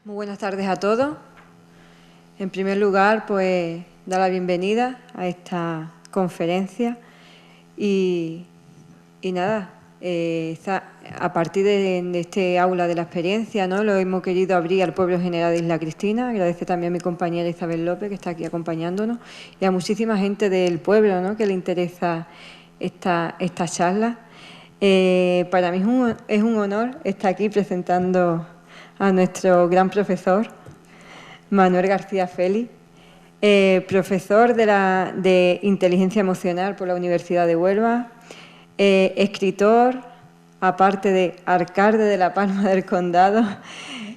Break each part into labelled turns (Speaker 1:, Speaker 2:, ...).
Speaker 1: Muy buenas tardes a todos. En primer lugar, pues, dar la bienvenida a esta conferencia y nada, a partir de este aula de la experiencia, ¿no?, lo hemos querido abrir al pueblo general de Isla Cristina. Agradecer también a mi compañera Isabel López, que está aquí acompañándonos, y a muchísima gente del pueblo, ¿no?, que le interesa esta charla. Para mí es un honor estar aquí presentando a nuestro gran profesor, Manuel García Félix, profesor de Inteligencia Emocional por la Universidad de Huelva, escritor, aparte de alcalde de La Palma del Condado,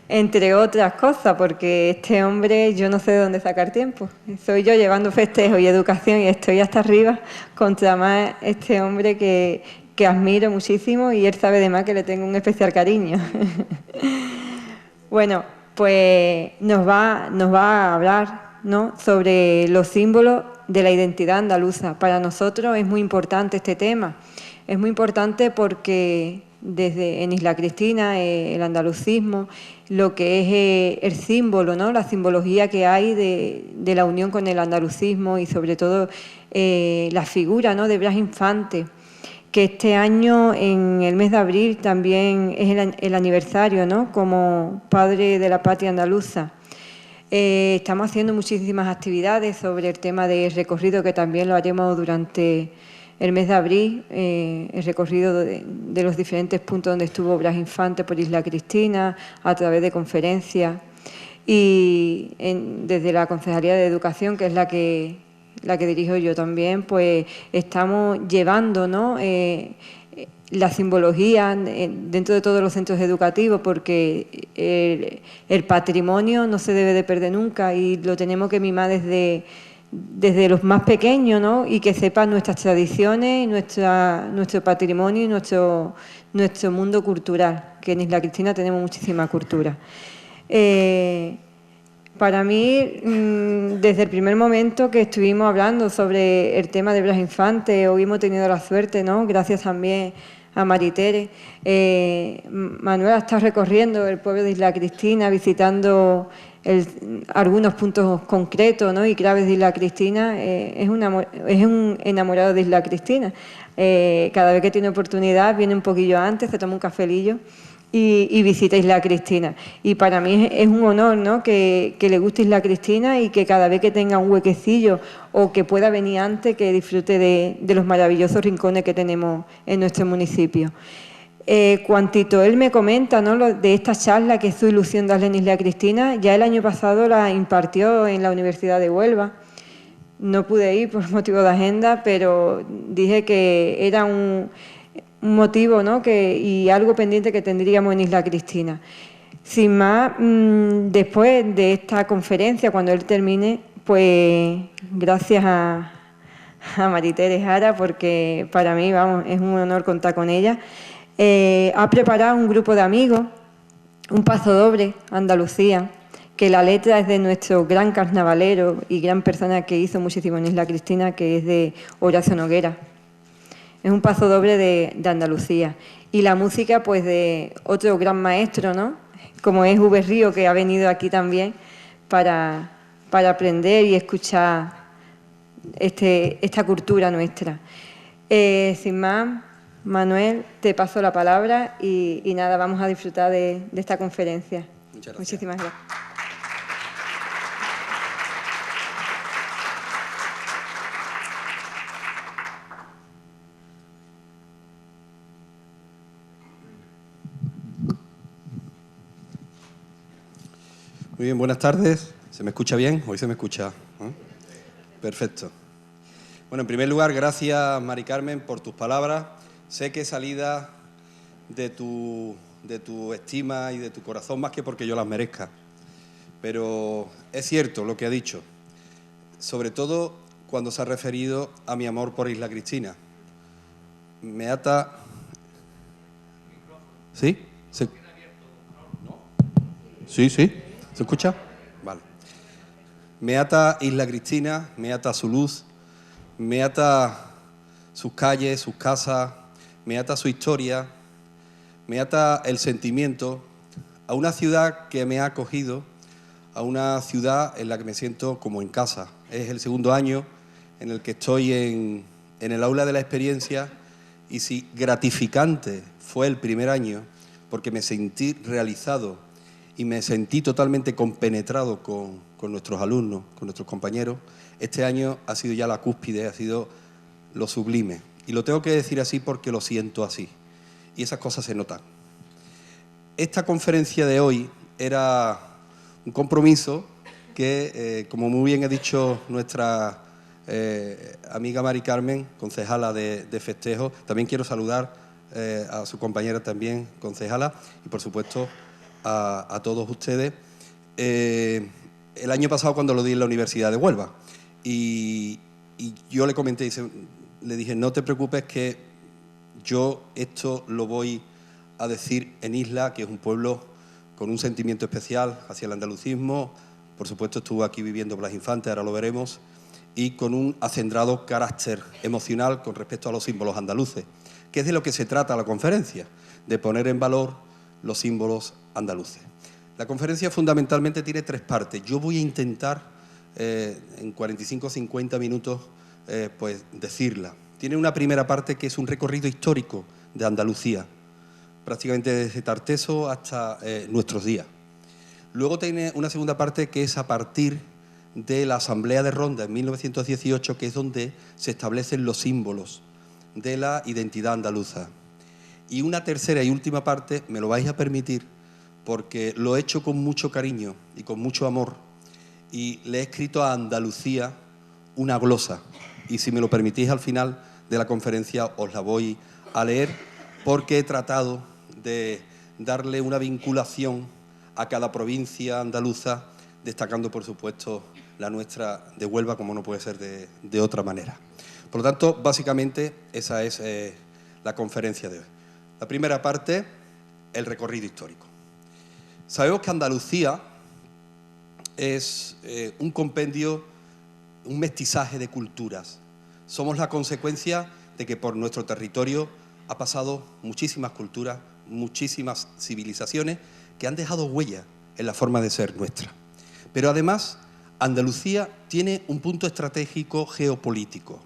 Speaker 1: entre otras cosas, porque este hombre, yo no sé de dónde sacar tiempo. Soy yo llevando festejos y educación y estoy hasta arriba contra más este hombre que admiro muchísimo, y él sabe de más que le tengo un especial cariño. Bueno, pues nos va a hablar, ¿no?, sobre los símbolos de la identidad andaluza. Para nosotros es muy importante este tema. Es muy importante porque en Isla Cristina, el andalucismo, lo que es el símbolo, ¿no?, la simbología que hay de la unión con el andalucismo, y sobre todo la figura, ¿no?, de Blas Infante, que este año, en el mes de abril, también es el aniversario, ¿no?, como padre de la patria andaluza. Estamos haciendo muchísimas actividades sobre el tema del recorrido, que también lo haremos durante el mes de abril, el recorrido de los diferentes puntos donde estuvo Blas Infante por Isla Cristina, a través de conferencias, y desde la Concejalía de Educación, que es la que dirijo yo también, pues estamos llevando, ¿no?, la simbología dentro de todos los centros educativos, porque el patrimonio no se debe de perder nunca y lo tenemos que mimar desde los más pequeños, ¿no?, y que sepan nuestras tradiciones, nuestro patrimonio y nuestro mundo cultural, que en Isla Cristina tenemos muchísima cultura. Para mí, desde el primer momento que estuvimos hablando sobre el tema de Blas Infante, hoy hemos tenido la suerte, ¿no?, gracias también a Maritere, Manuel ha estado recorriendo el pueblo de Isla Cristina, visitando algunos puntos concretos, ¿no?, y claves de Isla Cristina. Es un enamorado de Isla Cristina. Cada vez que tiene oportunidad viene un poquillo antes, se toma un cafelillo y visita Isla Cristina. Y para mí es un honor, ¿no?, que le guste Isla Cristina, y que cada vez que tenga un huequecillo o que pueda venir antes, que disfrute de los maravillosos rincones que tenemos en nuestro municipio. Cuantito él me comenta, ¿no?, de esta charla, que es su ilusión darle en Isla Cristina, ya el año pasado la impartió en la Universidad de Huelva. No pude ir por motivo de agenda, pero dije que era un motivo, ¿no?, y algo pendiente que tendríamos en Isla Cristina. Sin más, después de esta conferencia, cuando él termine, pues gracias a Maritere Jara, porque para mí, vamos, es un honor contar con ella, ha preparado un grupo de amigos, un pasodoble Andalucía, que la letra es de nuestro gran carnavalero y gran persona que hizo muchísimo en Isla Cristina, que es de Horacio Noguera. Es un pasodoble de Andalucía. Y la música, pues, de otro gran maestro, ¿no?, como es V. Río, que ha venido aquí también para aprender y escuchar esta cultura nuestra. Sin más, Manuel, te paso la palabra y nada, vamos a disfrutar de esta conferencia.
Speaker 2: Muchas gracias.
Speaker 1: Muchísimas gracias.
Speaker 2: Muy bien, buenas tardes. ¿Se me escucha bien? Hoy se me escucha, ¿eh? Perfecto. Bueno, en primer lugar, gracias, Mari Carmen, por tus palabras. Sé que salida de tu estima y de tu corazón, más que porque yo las merezca. Pero es cierto lo que ha dicho, sobre todo cuando se ha referido a mi amor por Isla Cristina. Me ata... ¿Sí? Sí, sí. ¿Se escucha? Vale. Me ata Isla Cristina, me ata su luz, me ata sus calles, sus casas, me ata su historia, me ata el sentimiento a una ciudad que me ha acogido, a una ciudad en la que me siento como en casa. Es el segundo año en el que estoy en el aula de la experiencia, y si gratificante fue el primer año, porque me sentí realizado y me sentí totalmente compenetrado con nuestros alumnos, con nuestros compañeros, este año ha sido ya la cúspide, ha sido lo sublime. Y lo tengo que decir así porque lo siento así. Y esas cosas se notan. Esta conferencia de hoy era un compromiso que, como muy bien ha dicho nuestra amiga Mari Carmen, concejala de festejo, también quiero saludar a su compañera también, concejala, y por supuesto a todos ustedes. El año pasado cuando lo di en la Universidad de Huelva, y yo le comenté, le dije, no te preocupes que yo esto lo voy a decir en Isla, que es un pueblo con un sentimiento especial hacia el andalucismo. Por supuesto estuvo aquí viviendo Blas Infante, ahora lo veremos, y con un acendrado carácter emocional con respecto a los símbolos andaluces, que es de lo que se trata la conferencia, de poner en valor los símbolos andaluces. La conferencia fundamentalmente tiene tres partes. Yo voy a intentar en 45 o 50 minutos pues decirla. Tiene una primera parte que es un recorrido histórico de Andalucía, prácticamente desde Tarteso hasta nuestros días. Luego tiene una segunda parte que es a partir de la Asamblea de Ronda en 1918, que es donde se establecen los símbolos de la identidad andaluza. Y una tercera y última parte, me lo vais a permitir, porque lo he hecho con mucho cariño y con mucho amor, y le he escrito a Andalucía una glosa, y si me lo permitís al final de la conferencia os la voy a leer, porque he tratado de darle una vinculación a cada provincia andaluza, destacando por supuesto la nuestra de Huelva, como no puede ser de otra manera. Por lo tanto, básicamente esa es la conferencia de hoy. La primera parte, el recorrido histórico. Sabemos que Andalucía es un compendio, un mestizaje de culturas. Somos la consecuencia de que por nuestro territorio ha pasado muchísimas culturas, muchísimas civilizaciones que han dejado huella en la forma de ser nuestra. Pero además, Andalucía tiene un punto estratégico geopolítico,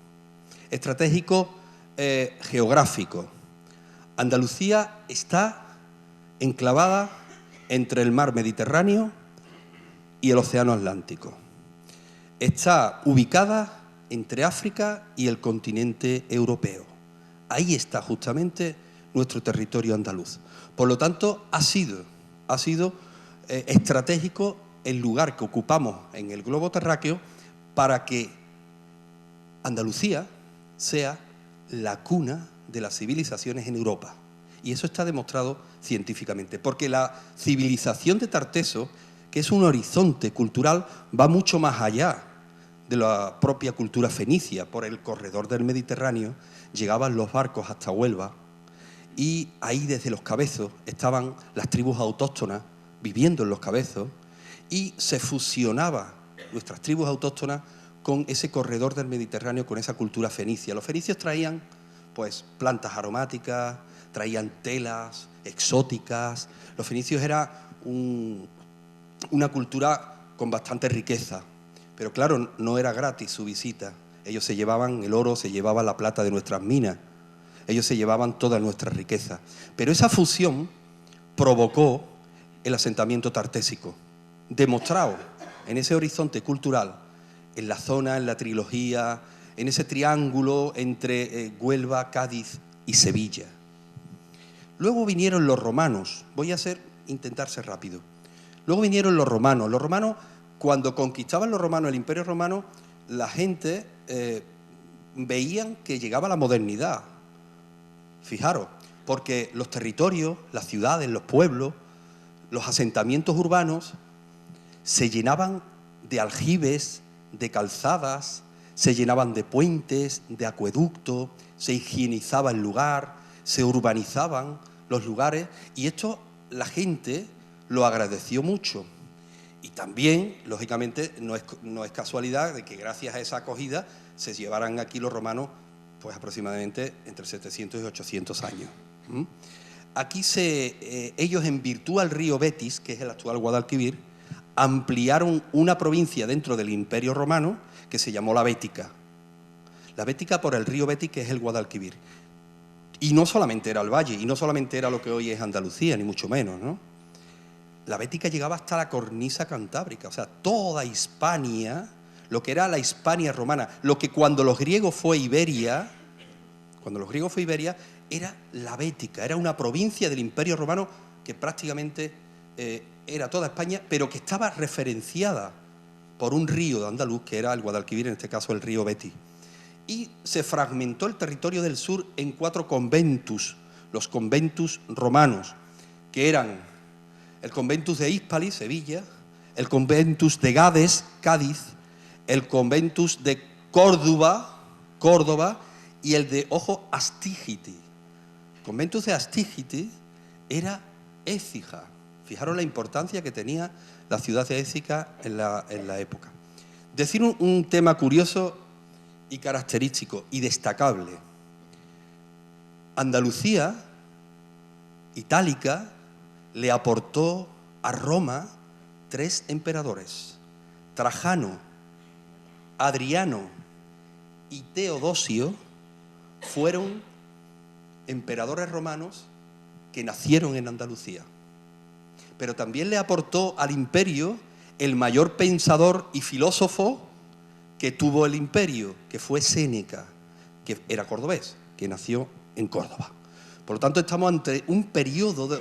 Speaker 2: estratégico geográfico. Andalucía está enclavada entre el mar Mediterráneo y el océano Atlántico. Está ubicada entre África y el continente europeo. Ahí está justamente nuestro territorio andaluz. Por lo tanto, ha sido estratégico el lugar que ocupamos en el globo terráqueo para que Andalucía sea la cuna de las civilizaciones en Europa. Y eso está demostrado científicamente, porque la civilización de Tarteso, que es un horizonte cultural, va mucho más allá de la propia cultura fenicia. Por el corredor del Mediterráneo llegaban los barcos hasta Huelva, y ahí desde Los Cabezos estaban las tribus autóctonas viviendo en Los Cabezos, y se fusionaba nuestras tribus autóctonas con ese corredor del Mediterráneo, con esa cultura fenicia. Los fenicios traían pues plantas aromáticas, traían telas exóticas. Los fenicios era una cultura con bastante riqueza, pero claro, no era gratis su visita. Ellos se llevaban el oro, se llevaban la plata de nuestras minas, ellos se llevaban toda nuestra riqueza. Pero esa fusión provocó el asentamiento tartésico, demostrado en ese horizonte cultural, en la zona, en la trilogía, en ese triángulo entre Huelva, Cádiz y Sevilla. Luego vinieron los romanos. Voy a intentar ser rápido. Luego vinieron los romanos. Los romanos, cuando conquistaban los romanos el Imperio Romano, la gente veían que llegaba la modernidad. Fijaros, porque los territorios, las ciudades, los pueblos, los asentamientos urbanos se llenaban de aljibes, de calzadas, se llenaban de puentes, de acueductos, se higienizaba el lugar, se urbanizaban los lugares, y esto la gente lo agradeció mucho. Y también, lógicamente, no es casualidad de que gracias a esa acogida se llevaran aquí los romanos pues aproximadamente entre 700 y 800 años. aquí ellos, en virtud al río Betis, que es el actual Guadalquivir, ampliaron una provincia dentro del Imperio Romano que se llamó la Bética. La Bética por el río Betis, que es el Guadalquivir. Y no solamente era el valle, y no solamente era lo que hoy es Andalucía, ni mucho menos, ¿no? La Bética llegaba hasta la cornisa cantábrica, o sea, toda Hispania, lo que era la Hispania romana, lo que cuando los griegos fue Iberia, era la Bética, era una provincia del Imperio Romano que prácticamente era toda España, pero que estaba referenciada por un río de andaluz, que era el Guadalquivir, en este caso el río Betis. Y se fragmentó el territorio del sur en 4 conventus, los conventus romanos, que eran el conventus de Hispali, Sevilla, el conventus de Gades, Cádiz, el conventus de Córdoba, y el de, ojo, Astígite. El conventus de Astígite era Écija. Fijaros la importancia que tenía la ciudad de Écija en la época. Decir un tema curioso y característico y destacable. Andalucía, Itálica, le aportó a Roma 3 emperadores: Trajano, Adriano y Teodosio. Fueron emperadores romanos que nacieron en Andalucía. Pero también le aportó al imperio el mayor pensador y filósofo que tuvo el imperio, que fue Séneca, que era cordobés, que nació en Córdoba. Por lo tanto, estamos ante un periodo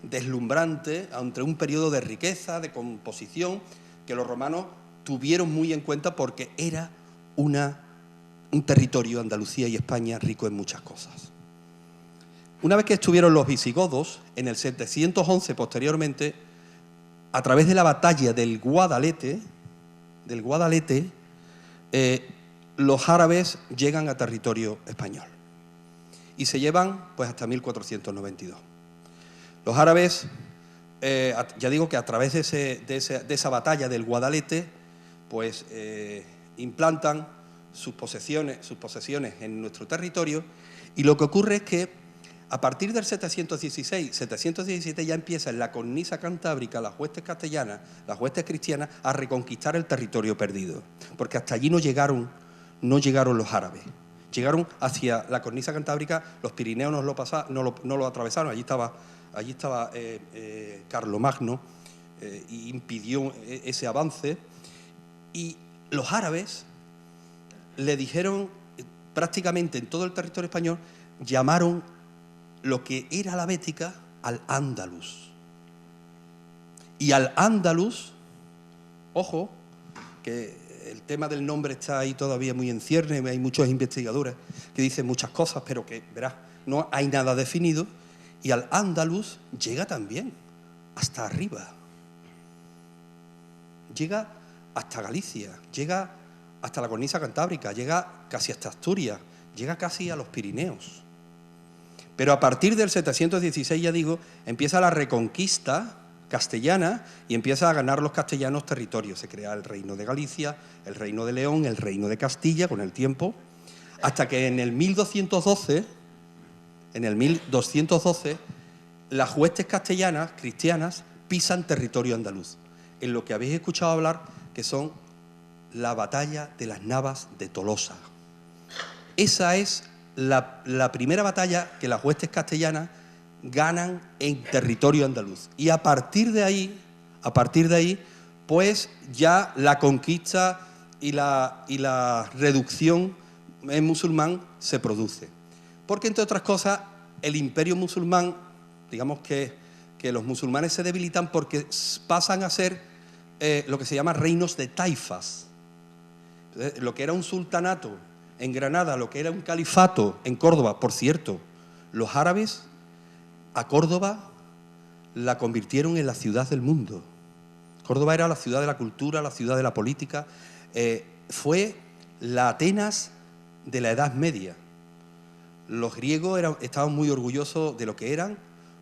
Speaker 2: deslumbrante, ante un periodo de riqueza, de composición, que los romanos tuvieron muy en cuenta porque era un territorio, Andalucía y España, rico en muchas cosas. Una vez que estuvieron los visigodos, en el 711 posteriormente, a través de la batalla del Guadalete, los árabes llegan a territorio español y se llevan pues hasta 1492. Los árabes, ya digo que a través de esa batalla del Guadalete, pues implantan sus posesiones en nuestro territorio, y lo que ocurre es que a partir del 717 ya empieza en la cornisa cantábrica las huestes castellanas, las huestes cristianas, a reconquistar el territorio perdido, porque hasta allí no llegaron los árabes. Llegaron hacia la cornisa cantábrica, los Pirineos no lo atravesaron, allí estaba Carlomagno, y impidió ese avance, y los árabes le dijeron, prácticamente en todo el territorio español, llamaron lo que era la Bética al Andalus. Y al Andalus, ojo, que el tema del nombre está ahí todavía muy en cierne, hay muchos investigadores que dicen muchas cosas, pero que, verás, no hay nada definido, y al Andalus llega también hasta arriba. Llega hasta Galicia, llega hasta la cornisa cantábrica, llega casi hasta Asturias, llega casi a los Pirineos. Pero a partir del 716, ya digo, empieza la reconquista castellana y empieza a ganar los castellanos territorios. Se crea el reino de Galicia, el reino de León, el reino de Castilla con el tiempo, hasta que en el 1212, las huestes castellanas, cristianas, pisan territorio andaluz, en lo que habéis escuchado hablar, que son la batalla de las Navas de Tolosa. Esa es la primera batalla que las huestes castellanas ganan en territorio andaluz. Y a partir de ahí, pues ya la conquista y la reducción en musulmán se produce. Porque, entre otras cosas, el imperio musulmán, digamos que los musulmanes se debilitan porque pasan a ser lo que se llama reinos de taifas. Entonces, lo que era un sultanato en Granada, lo que era un califato en Córdoba. Por cierto, los árabes a Córdoba la convirtieron en la ciudad del mundo. Córdoba era la ciudad de la cultura, la ciudad de la política. Fue la Atenas de la Edad Media. Los griegos estaban muy orgullosos de lo que eran,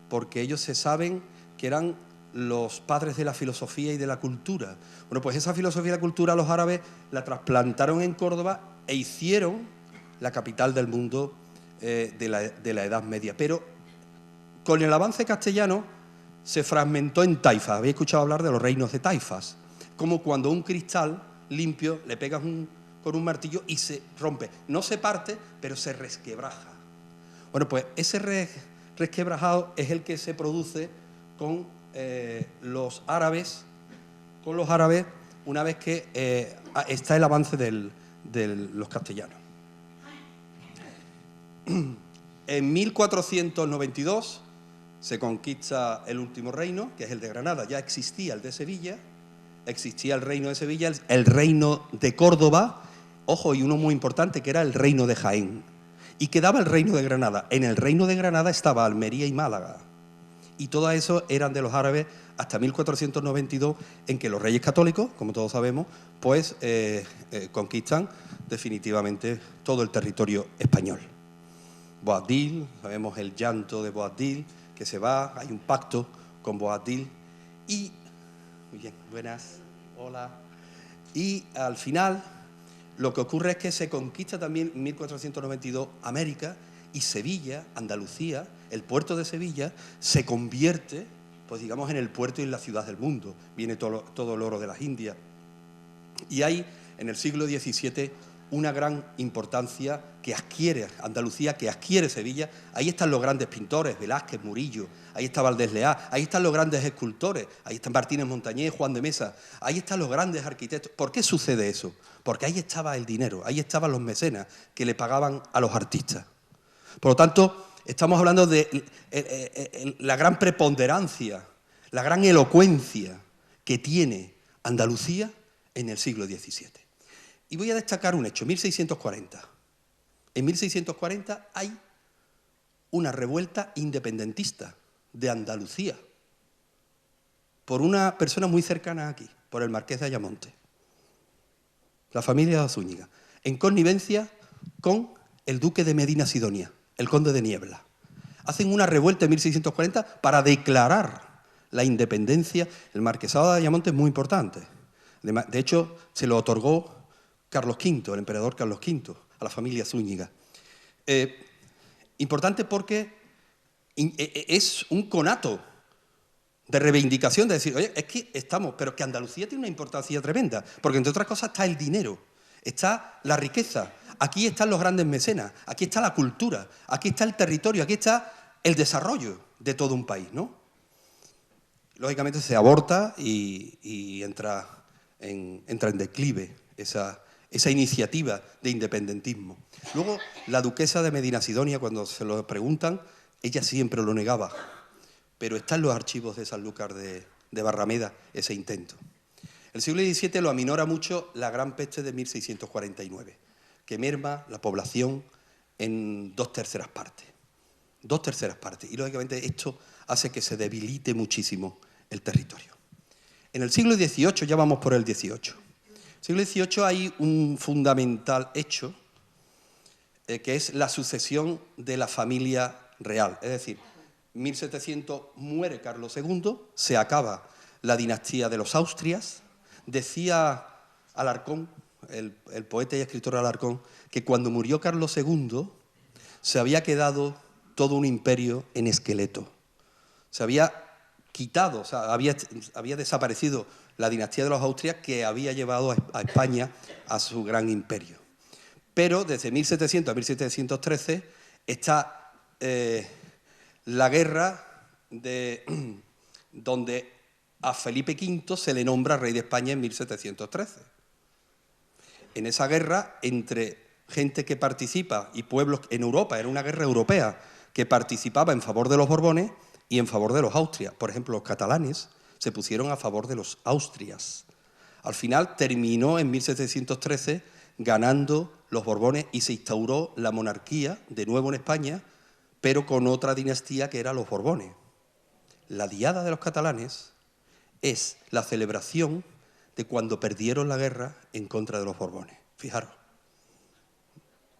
Speaker 2: porque ellos se saben que eran los padres de la filosofía y de la cultura. Bueno, pues esa filosofía y la cultura los árabes la trasplantaron en Córdoba e hicieron la capital del mundo de la Edad Media. Pero con el avance castellano se fragmentó en taifas. Habéis escuchado hablar de los reinos de taifas, como cuando un cristal limpio le pegas con un martillo y se rompe. No se parte, pero se resquebraja. Bueno, pues ese resquebrajado es el que se produce con los árabes, una vez que está el avance de los castellanos. En 1492 se conquista el último reino, que es el de Granada. Ya existía el de Sevilla, existía el reino de Sevilla, el reino de Córdoba, ojo, y uno muy importante, que era el reino de Jaén. Y quedaba el reino de Granada. En el reino de Granada estaba Almería y Málaga. Y todo eso eran de los árabes hasta 1492, en que los reyes católicos, como todos sabemos, pues conquistan definitivamente todo el territorio español. Boabdil, sabemos el llanto de Boabdil, que se va, hay un pacto con Boabdil. Y, muy bien, buenas, hola. Y al final, lo que ocurre es que se conquista también en 1492 América, y Sevilla, Andalucía, el puerto de Sevilla, se convierte, pues digamos, en el puerto y en la ciudad del mundo. Viene todo el oro de las Indias. Y hay, en el siglo XVII, una gran importancia que adquiere Andalucía, que adquiere Sevilla. Ahí están los grandes pintores, Velázquez, Murillo, ahí está Valdés Leá, ahí están los grandes escultores, ahí están Martínez Montañés, Juan de Mesa, ahí están los grandes arquitectos. ¿Por qué sucede eso? Porque ahí estaba el dinero, ahí estaban los mecenas que le pagaban a los artistas. Por lo tanto, estamos hablando de la gran preponderancia, la gran elocuencia que tiene Andalucía en el siglo XVII. Y voy a destacar un hecho, 1640. En 1640 hay una revuelta independentista de Andalucía por una persona muy cercana aquí, por el marqués de Ayamonte, la familia de Zúñiga, en connivencia con el duque de Medina Sidonia, el conde de Niebla. Hacen una revuelta en 1640 para declarar la independencia. El marquesado de Ayamonte es muy importante. De hecho, se lo otorgó Carlos V, el emperador Carlos V, a la familia Zúñiga. Importante porque es un conato de reivindicación, de decir, oye, es que estamos, pero que Andalucía tiene una importancia tremenda, porque entre otras cosas está el dinero, está la riqueza, aquí están los grandes mecenas, aquí está la cultura, aquí está el territorio, aquí está el desarrollo de todo un país, ¿no? Lógicamente se aborta y entra en declive esa iniciativa de independentismo. Luego, la duquesa de Medina Sidonia, cuando se lo preguntan, ella siempre lo negaba, pero está en los archivos de Sanlúcar de Barrameda ese intento. El siglo XVII lo aminora mucho la gran peste de 1649, que merma la población en 2/3 partes. 2/3 partes. Y, lógicamente, esto hace que se debilite muchísimo el territorio. En el siglo XVIII, ya vamos por el XVIII, en el siglo XVIII hay un fundamental hecho que es la sucesión de la familia real. Es decir, en 1700 muere Carlos II, se acaba la dinastía de los Austrias. Decía Alarcón, el poeta y escritor Alarcón, que cuando murió Carlos II se había quedado todo un imperio en esqueleto. Se había quitado, o sea, había desaparecido la dinastía de los Austrias, que había llevado a España a su gran imperio. Pero desde 1700 a 1713 está la guerra donde a Felipe V se le nombra rey de España en 1713. En esa guerra, entre gente que participa y pueblos en Europa, era una guerra europea que participaba en favor de los Borbones y en favor de los Austrias. Por ejemplo, los catalanes se pusieron a favor de los Austrias. Al final terminó en 1713 ganando los Borbones y se instauró la monarquía de nuevo en España, pero con otra dinastía que era los Borbones. La Diada de los catalanes es la celebración de cuando perdieron la guerra en contra de los Borbones. Fijaros,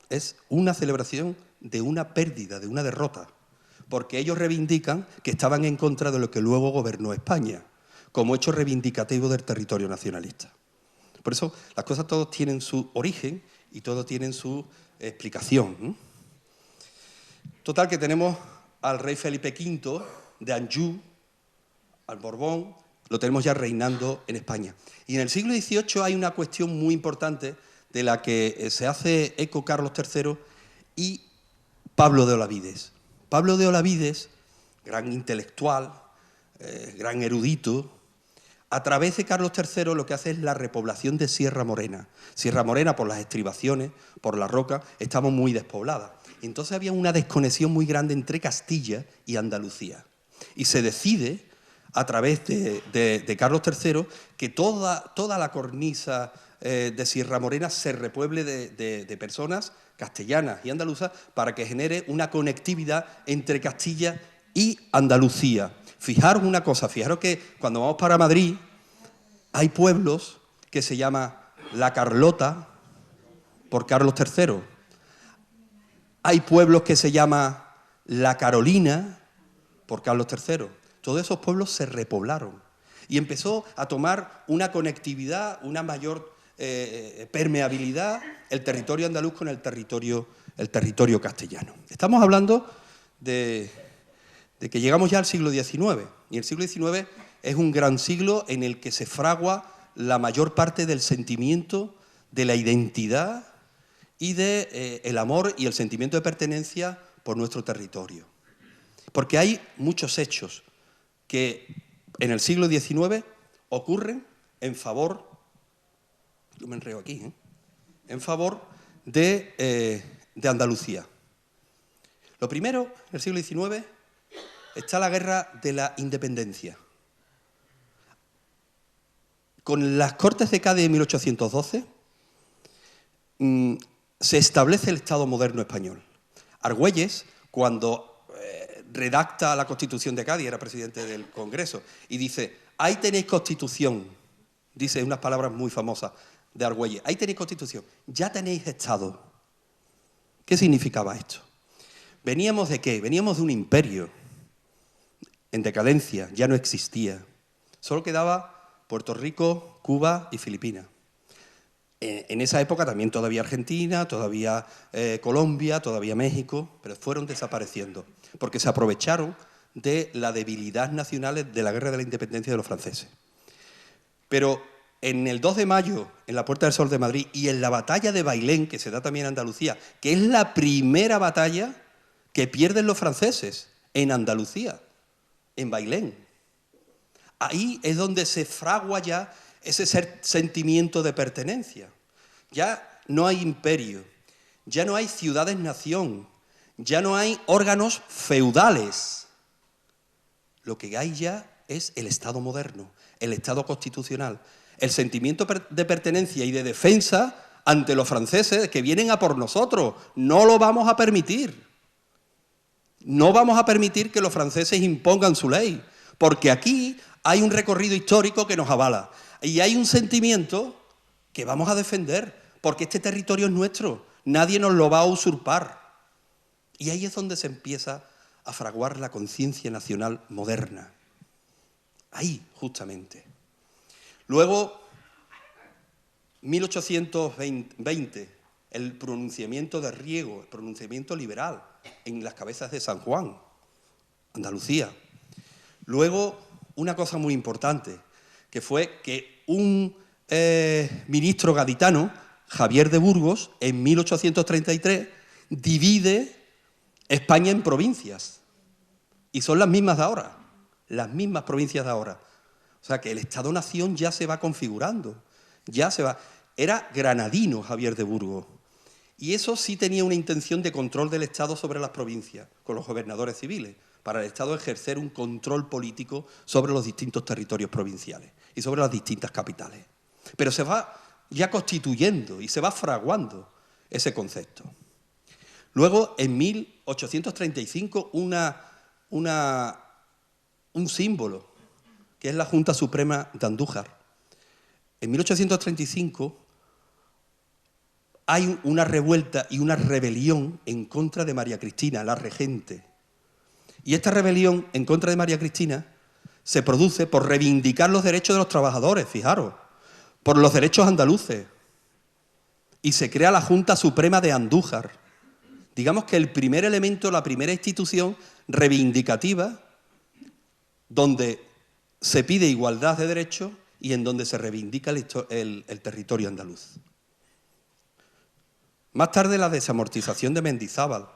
Speaker 2: es una celebración de una pérdida, de una derrota, porque ellos reivindican que estaban en contra de lo que luego gobernó España, como hecho reivindicativo del territorio nacionalista. Por eso las cosas todas tienen su origen y todo tienen su explicación. Total, que tenemos al rey Felipe V de Anjou, al Borbón, lo tenemos ya reinando en España. Y en el siglo XVIII hay una cuestión muy importante de la que se hace eco Carlos III y Pablo de Olavides. Pablo de Olavides, gran intelectual, gran erudito, a través de Carlos III lo que hace es la repoblación de Sierra Morena. Sierra Morena, por las estribaciones, por la roca, estamos muy despobladas. Entonces había una desconexión muy grande entre Castilla y Andalucía. Y se decide, a través de Carlos III, que toda la cornisa de Sierra Morena se repueble de personas castellanas y andaluzas para que genere una conectividad entre Castilla y Andalucía. Fijaros una cosa, fijaros que cuando vamos para Madrid hay pueblos que se llama La Carlota por Carlos III. Hay pueblos que se llama La Carolina por Carlos III. Todos esos pueblos se repoblaron y empezó a tomar una conectividad, una mayor permeabilidad el territorio andaluz con el territorio castellano. Estamos hablando de que llegamos ya al siglo XIX, y el siglo XIX es un gran siglo en el que se fragua la mayor parte del sentimiento de la identidad y del amor y el sentimiento de pertenencia por nuestro territorio. Porque hay muchos hechos que en el siglo XIX ocurren en favor, yo me enreo aquí, en favor de Andalucía. Lo primero, en el siglo XIX, está la guerra de la independencia. Con las Cortes de Cádiz de 1812 se establece el Estado moderno español. Argüelles, cuando redacta la Constitución de Cádiz, era presidente del Congreso, y dice, ahí tenéis Constitución, dice unas palabras muy famosas de Argüelles, ahí tenéis Constitución, ya tenéis Estado. ¿Qué significaba esto? ¿Veníamos de qué? Veníamos de un imperio en decadencia, ya no existía. Solo quedaba Puerto Rico, Cuba y Filipinas. En esa época también todavía Argentina, todavía Colombia, todavía México, pero fueron desapareciendo, porque se aprovecharon de la debilidad nacional de la guerra de la independencia de los franceses. Pero en el 2 de mayo, en la Puerta del Sol de Madrid, y en la batalla de Bailén, que se da también en Andalucía, que es la primera batalla que pierden los franceses en Andalucía, en Bailén. Ahí es donde se fragua ya ese sentimiento de pertenencia. Ya no hay imperio, ya no hay ciudades-nación, ya no hay órganos feudales. Lo que hay ya es el Estado moderno, el Estado constitucional, el sentimiento de pertenencia y de defensa ante los franceses que vienen a por nosotros. No lo vamos a permitir. No vamos a permitir que los franceses impongan su ley, porque aquí hay un recorrido histórico que nos avala y hay un sentimiento que vamos a defender, porque este territorio es nuestro, nadie nos lo va a usurpar. Y ahí es donde se empieza a fraguar la conciencia nacional moderna. Ahí, justamente. Luego, 1820, el pronunciamiento de Riego, el pronunciamiento liberal en las cabezas de San Juan, Andalucía. Luego, una cosa muy importante, que fue que un ministro gaditano, Javier de Burgos, en 1833, divide España en provincias. Y son las mismas de ahora, las mismas provincias de ahora. O sea que el Estado-Nación ya se va configurando, ya se va. Era granadino Javier de Burgos. Y eso sí tenía una intención de control del Estado sobre las provincias, con los gobernadores civiles, para el Estado ejercer un control político sobre los distintos territorios provinciales y sobre las distintas capitales. Pero se va ya constituyendo y se va fraguando ese concepto. Luego, en 1835, un símbolo, que es la Junta Suprema de Andújar. En 1835 hay una revuelta y una rebelión en contra de María Cristina, la regente. Y esta rebelión en contra de María Cristina se produce por reivindicar los derechos de los trabajadores, fijaros, por los derechos andaluces. Y se crea la Junta Suprema de Andújar, digamos que el primer elemento, la primera institución reivindicativa donde se pide igualdad de derechos y en donde se reivindica el territorio andaluz. Más tarde la desamortización de Mendizábal,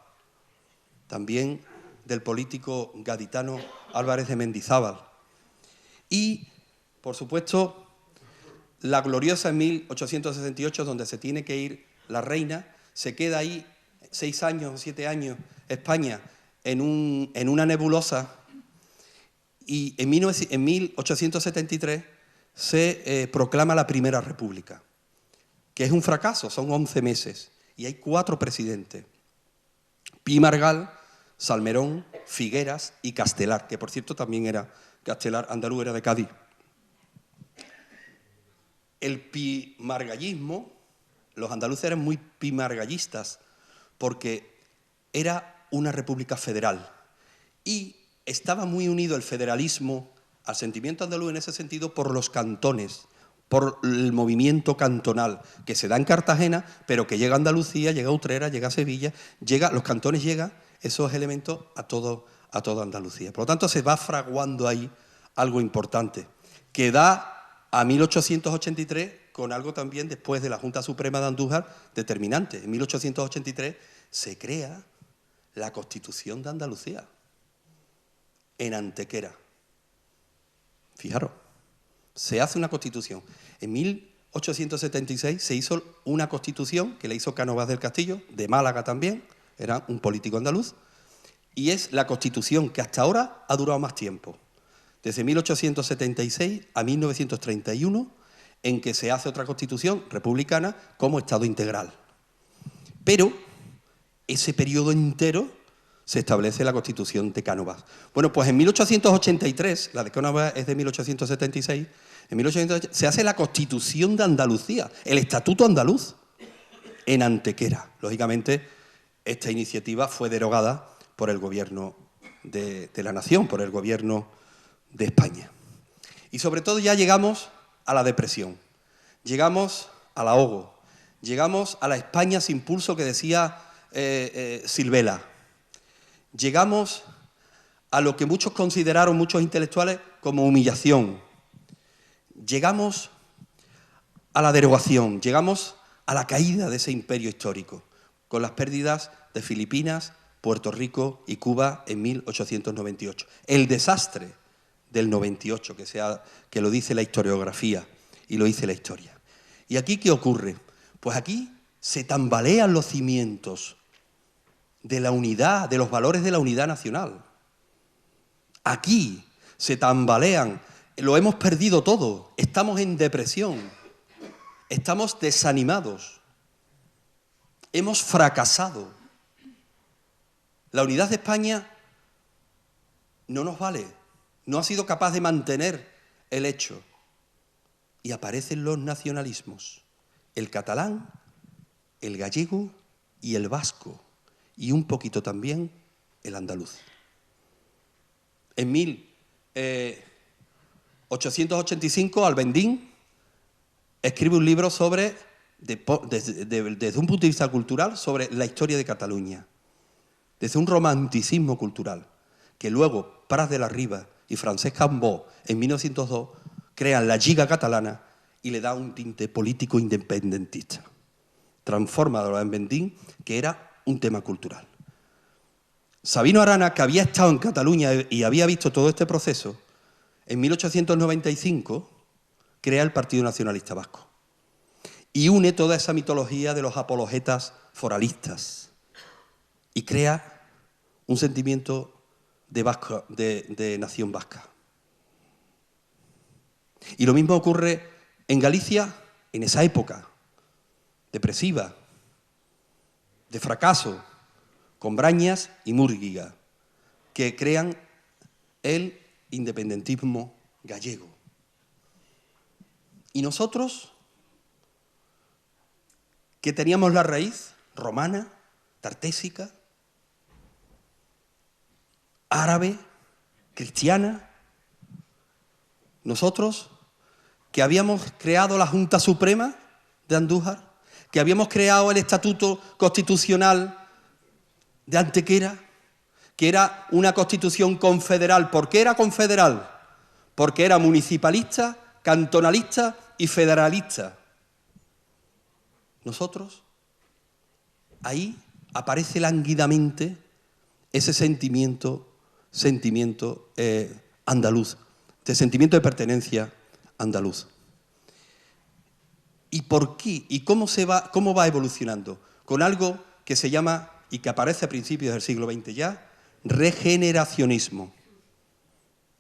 Speaker 2: también del político gaditano Álvarez de Mendizábal. Y, por supuesto, la gloriosa en 1868, donde se tiene que ir la reina, se queda ahí 6 años o 7 años España en una nebulosa, y en 1873 se proclama la Primera República, que es un fracaso, son 11 meses, y hay 4 presidentes: Pi y Margall, Salmerón, Figueras y Castelar, que por cierto también era Castelar andaluz, era de Cádiz. El pimargallismo, los andaluces eran muy pimargallistas porque era una república federal y estaba muy unido el federalismo al sentimiento andaluz en ese sentido por los cantones, por el movimiento cantonal que se da en Cartagena, pero que llega a Andalucía, llega a Utrera, llega a Sevilla, los cantones llegan esos elementos a toda Andalucía. Por lo tanto, se va fraguando ahí algo importante, que da a 1883 con algo también después de la Junta Suprema de Andújar determinante. En 1883 se crea la Constitución de Andalucía, en Antequera. Fijaros, se hace una Constitución. En 1876 se hizo una Constitución que la hizo Cánovas del Castillo, de Málaga también, era un político andaluz, y es la Constitución que hasta ahora ha durado más tiempo, desde 1876 a 1931, en que se hace otra Constitución republicana como Estado integral. Pero ese periodo entero se establece la Constitución de Cánovas. Bueno, pues en 1883, la de Cánovas es de 1876, en 1883 se hace la Constitución de Andalucía, el Estatuto Andaluz, en Antequera. Lógicamente, esta iniciativa fue derogada por el Gobierno de la Nación, por el Gobierno de España. Y sobre todo ya llegamos a la depresión, llegamos al ahogo, llegamos a la España sin pulso que decía Silvela, llegamos a lo que muchos consideraron, muchos intelectuales, como humillación, llegamos a la derogación, llegamos a la caída de ese imperio histórico, con las pérdidas de Filipinas, Puerto Rico y Cuba en 1898. El desastre del 98, que lo dice la historiografía y lo dice la historia. ¿Y aquí qué ocurre? Pues aquí se tambalean los cimientos de la unidad, de los valores de la unidad nacional. Aquí se tambalean, lo hemos perdido todo, estamos en depresión, estamos desanimados, hemos fracasado. La unidad de España no nos vale, no ha sido capaz de mantener el hecho. Y aparecen los nacionalismos, el catalán, el gallego y el vasco, y un poquito también el andaluz. En 1885, Albendín escribe un libro desde un punto de vista cultural, sobre la historia de Cataluña, desde un romanticismo cultural, que luego Pras de la Riba y Francesc Cambó en 1902 crean la Lliga Catalana y le da un tinte político independentista. Transforma a Albendín, que era un tema cultural. Sabino Arana, que había estado en Cataluña y había visto todo este proceso, en 1895 crea el Partido Nacionalista Vasco y une toda esa mitología de los apologetas foralistas y crea un sentimiento de nación vasca. Y lo mismo ocurre en Galicia, en esa época depresiva, de fracaso, con Brañas y Múrguiga, que crean el independentismo gallego. Y nosotros, que teníamos la raíz romana, tartésica, árabe, cristiana, nosotros que habíamos creado la Junta Suprema de Andújar, que habíamos creado el Estatuto Constitucional de Antequera, que era una constitución confederal. ¿Por qué era confederal? Porque era municipalista, cantonalista y federalista. Nosotros, ahí aparece lánguidamente ese sentimiento andaluz, ese sentimiento de pertenencia andaluz. ¿Y por qué? ¿Y cómo va evolucionando? Con algo que se llama, y que aparece a principios del siglo XX ya, regeneracionismo.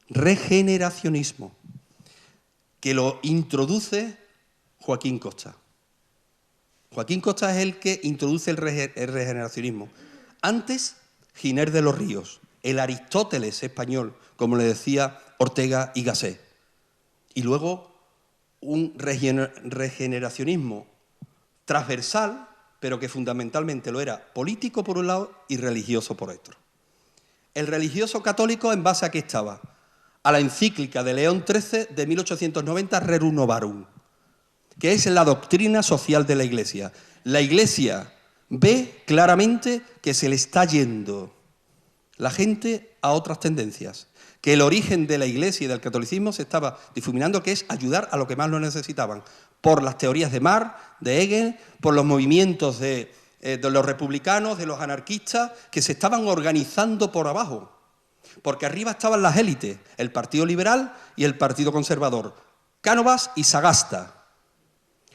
Speaker 2: Regeneracionismo, que lo introduce Joaquín Costa. Joaquín Costa es el que introduce el regeneracionismo. Antes, Giner de los Ríos, el Aristóteles español, como le decía Ortega y Gasset. Y luego un regeneracionismo transversal, pero que fundamentalmente lo era político por un lado y religioso por otro. El religioso católico, ¿en base a qué estaba? A la encíclica de León XIII de 1890, Rerum Novarum, que es la doctrina social de la Iglesia. La Iglesia ve claramente que se le está yendo la gente a otras tendencias, que el origen de la Iglesia y del catolicismo se estaba difuminando, que es ayudar a los que más lo necesitaban, por las teorías de Marx, de Hegel, por los movimientos de los republicanos, de los anarquistas, que se estaban organizando por abajo, porque arriba estaban las élites, el Partido Liberal y el Partido Conservador, Cánovas y Sagasta.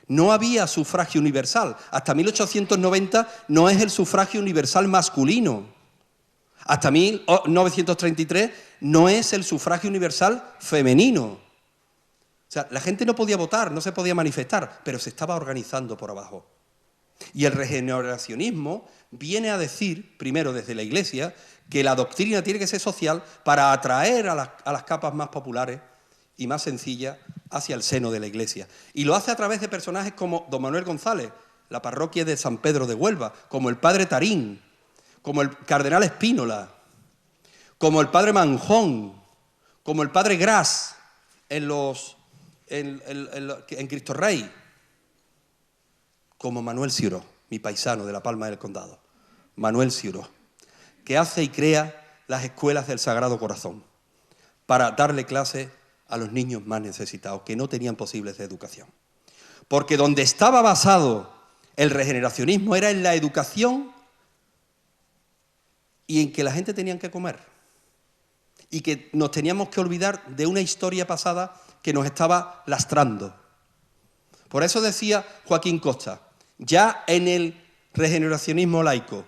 Speaker 2: No había sufragio universal. Hasta 1890 no es el sufragio universal masculino. Hasta 1933 no es el sufragio universal femenino. O sea, la gente no podía votar, no se podía manifestar, pero se estaba organizando por abajo. Y el regeneracionismo viene a decir, primero desde la Iglesia, que la doctrina tiene que ser social para atraer a las capas más populares y más sencillas hacia el seno de la Iglesia. Y lo hace a través de personajes como don Manuel González, la parroquia de San Pedro de Huelva, como el padre Tarín, como el cardenal Espínola, como el padre Manjón, como el padre Gras en Cristo Rey, como Manuel Ciuró, mi paisano de La Palma del Condado, Manuel Ciuró, que hace y crea las escuelas del Sagrado Corazón para darle clase a los niños más necesitados, que no tenían posibles de educación. Porque donde estaba basado el regeneracionismo era en la educación y en que la gente tenía que comer. Y que nos teníamos que olvidar de una historia pasada que nos estaba lastrando. Por eso decía Joaquín Costa, ya en el regeneracionismo laico,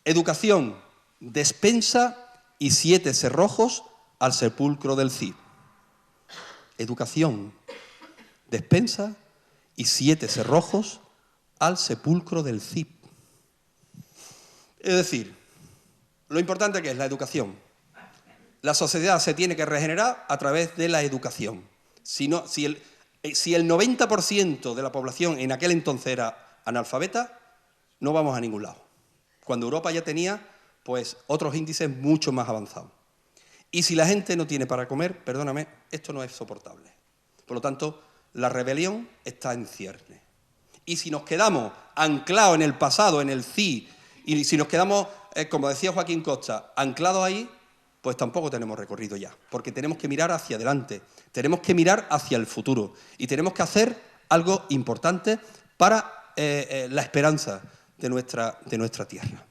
Speaker 2: educación, despensa y 7 cerrojos al sepulcro del Cid. Educación, despensa y 7 cerrojos al sepulcro del Cid. Es decir, lo importante que es la educación. La sociedad se tiene que regenerar a través de la educación. Si el 90% de la población en aquel entonces era analfabeta, no vamos a ningún lado. Cuando Europa ya tenía pues, otros índices mucho más avanzados. Y si la gente no tiene para comer, perdóname, esto no es soportable. Por lo tanto, la rebelión está en cierne. Y si nos quedamos anclados en el pasado, en el CI, y si nos quedamos, como decía Joaquín Costa, anclados ahí, pues tampoco tenemos recorrido ya. Porque tenemos que mirar hacia adelante, tenemos que mirar hacia el futuro. Y tenemos que hacer algo importante para la esperanza de nuestra tierra.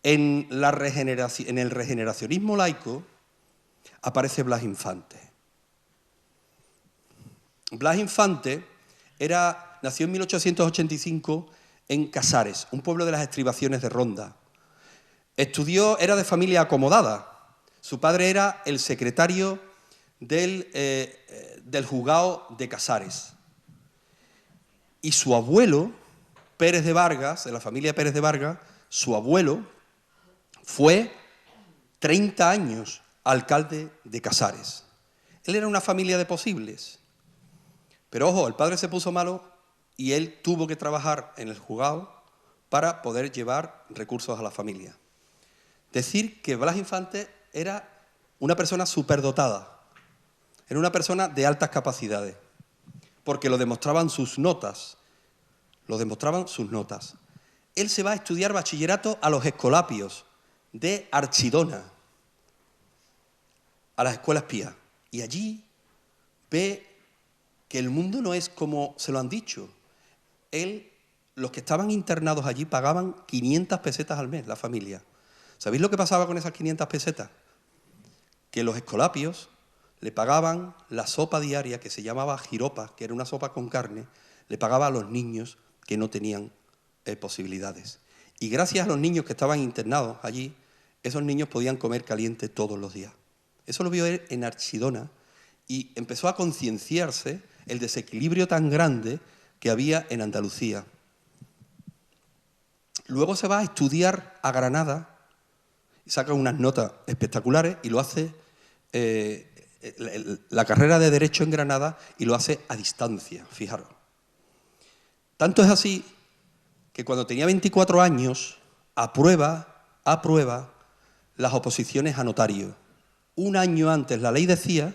Speaker 2: En el regeneracionismo laico aparece Blas Infante. Blas Infante nació en 1885 en Casares, un pueblo de las estribaciones de Ronda. Era de familia acomodada. Su padre era el secretario del juzgado de Casares. Y su abuelo, Pérez de Vargas, de la familia Pérez de Vargas, su abuelo fue 30 años alcalde de Casares. Él era una familia de posibles. Pero ojo, el padre se puso malo y él tuvo que trabajar en el juzgado para poder llevar recursos a la familia. Decir que Blas Infante era una persona superdotada, era una persona de altas capacidades, porque lo demostraban sus notas. él se va a estudiar bachillerato a los Escolapios de Archidona, a las escuelas pías. Y allí ve que el mundo no es como se lo han dicho. Los que estaban internados allí pagaban 500 pesetas al mes, la familia. ¿Sabéis lo que pasaba con esas 500 pesetas? Que los Escolapios le pagaban la sopa diaria, que se llamaba jiropa, que era una sopa con carne, le pagaba a los niños que no tenían posibilidades. Y gracias a los niños que estaban internados allí, esos niños podían comer caliente todos los días. Eso lo vio él en Archidona y empezó a concienciarse el desequilibrio tan grande que había en Andalucía. Luego se va a estudiar a Granada, saca unas notas espectaculares y lo hace la carrera de Derecho en Granada y lo hace a distancia, fijaros. Tanto es así que cuando tenía 24 años aprueba las oposiciones a notario. Un año antes la ley decía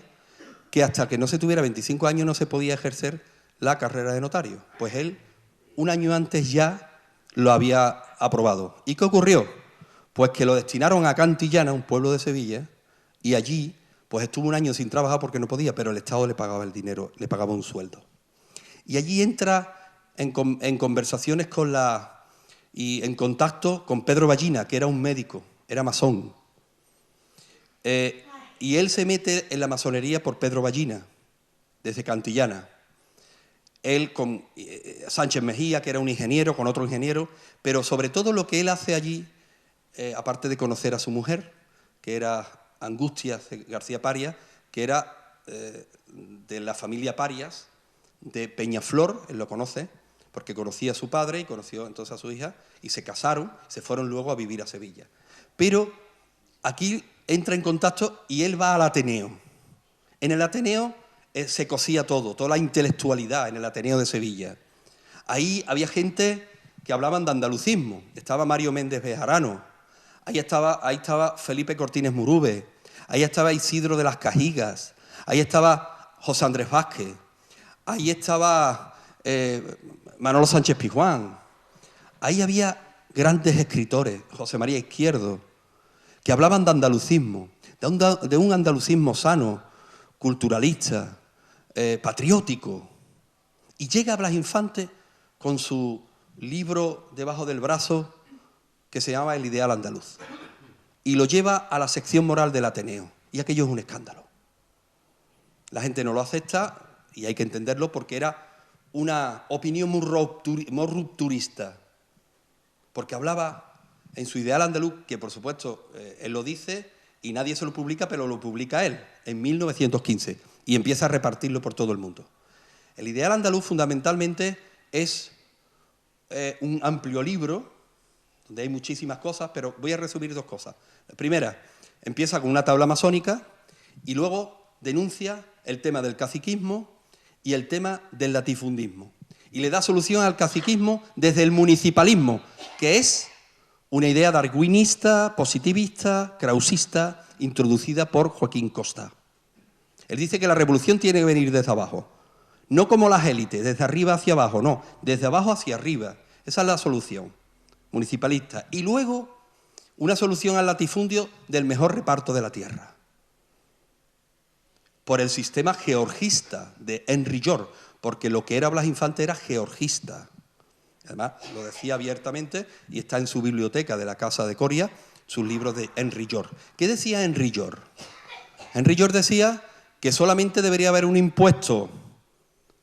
Speaker 2: que hasta que no se tuviera 25 años no se podía ejercer la carrera de notario. Pues él, un año antes ya lo había aprobado. ¿Y qué ocurrió? Pues que lo destinaron a Cantillana, un pueblo de Sevilla, y allí pues estuvo un año sin trabajar porque no podía, pero el Estado le pagaba el dinero, le pagaba un sueldo. Y allí entra en conversaciones y en contacto con Pedro Ballina, que era un médico, era masón. Y él se mete en la masonería por Pedro Ballina, desde Cantillana. Él con Sánchez Mejía, que era un ingeniero, con otro ingeniero, pero sobre todo lo que él hace allí, aparte de conocer a su mujer, que era Angustias García Parias, que era de la familia Parias, de Peñaflor, él lo conoce, porque conocía a su padre y conoció entonces a su hija, y se casaron, se fueron luego a vivir a Sevilla. Pero aquí entra en contacto y él va al Ateneo. En el Ateneo se cosía todo, toda la intelectualidad en el Ateneo de Sevilla. Ahí había gente que hablaban de andalucismo. Estaba Mario Méndez Bejarano, ahí estaba Felipe Cortines Murube, ahí estaba Isidro de las Cajigas, ahí estaba José Andrés Vázquez, ahí estaba Manolo Sánchez Pizjuán. Ahí había grandes escritores, José María Izquierdo, que hablaban de andalucismo, de un andalucismo sano, culturalista, patriótico. Y llega Blas Infante con su libro debajo del brazo que se llama El ideal andaluz. Y lo lleva a la sección moral del Ateneo. Y aquello es un escándalo. La gente no lo acepta y hay que entenderlo porque era una opinión muy rupturista. Porque hablaba en su ideal andaluz, que por supuesto él lo dice y nadie se lo publica, pero lo publica él en 1915 y empieza a repartirlo por todo el mundo. El ideal andaluz fundamentalmente es un amplio libro donde hay muchísimas cosas, pero voy a resumir dos cosas. La primera, empieza con una tabla masónica y luego denuncia el tema del caciquismo y el tema del latifundismo. Y le da solución al caciquismo desde el municipalismo, que es una idea darwinista, positivista, krausista, introducida por Joaquín Costa. Él dice que la revolución tiene que venir desde abajo, no como las élites, desde arriba hacia abajo, no, desde abajo hacia arriba. Esa es la solución municipalista. Y luego una solución al latifundio del mejor reparto de la tierra, por el sistema georgista de Henry George, porque lo que era Blas Infante era georgista. Además, lo decía abiertamente y está en su biblioteca de la Casa de Coria, sus libros de Henry George. ¿Qué decía Henry George? Henry George decía que solamente debería haber un impuesto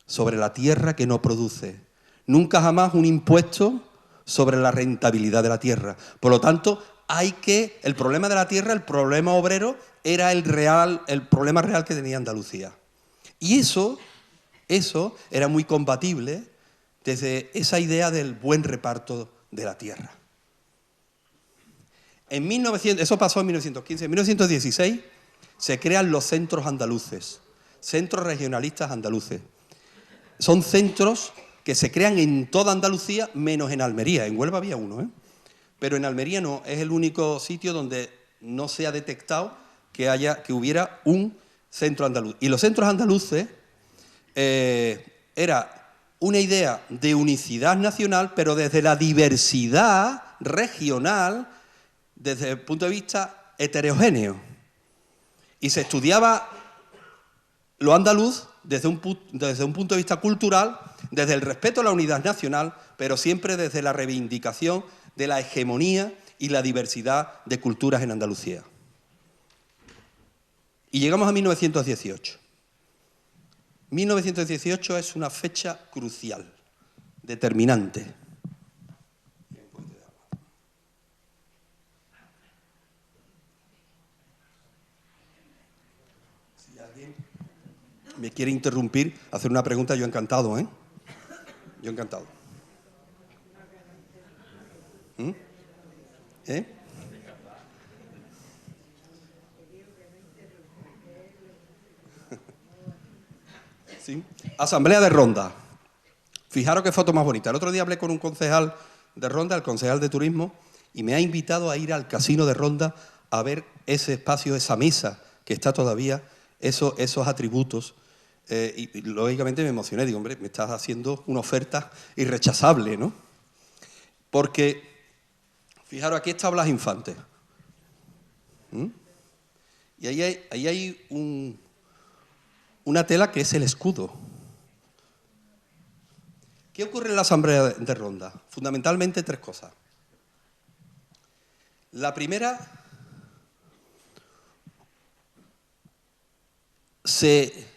Speaker 2: sobre la tierra que no produce. Nunca jamás un impuesto sobre la rentabilidad de la tierra. Por lo tanto, el problema de la tierra, el problema obrero, era el problema real que tenía Andalucía. Y eso era muy compatible desde esa idea del buen reparto de la tierra. Eso pasó en 1915. En 1916 se crean los centros andaluces, centros regionalistas andaluces. Son centros que se crean en toda Andalucía menos en Almería. En Huelva había uno, pero en Almería no. Es el único sitio donde no se ha detectado que hubiera un centro andaluz. Y los centros andaluces era una idea de unicidad nacional, pero desde la diversidad regional, desde el punto de vista heterogéneo. Y se estudiaba lo andaluz desde un punto de vista cultural, desde el respeto a la unidad nacional, pero siempre desde la reivindicación de la hegemonía y la diversidad de culturas en Andalucía. Y llegamos a 1918. 1918 es una fecha crucial, determinante. Si alguien me quiere interrumpir, hacer una pregunta, yo encantado, ¿eh? Yo encantado. ¿Eh? ¿Sí? Asamblea de Ronda. Fijaros qué foto más bonita. El otro día hablé con un concejal de Ronda, el concejal de turismo, y me ha invitado a ir al casino de Ronda a ver ese espacio, esa mesa que está todavía, esos atributos. Y lógicamente me emocioné. Digo, hombre, me estás haciendo una oferta irrechazable, ¿no? Porque, fijaros, aquí está Blas Infante. Y ahí hay una tela que es el escudo. ¿Qué ocurre en la Asamblea de Ronda? Fundamentalmente tres cosas. La primera, se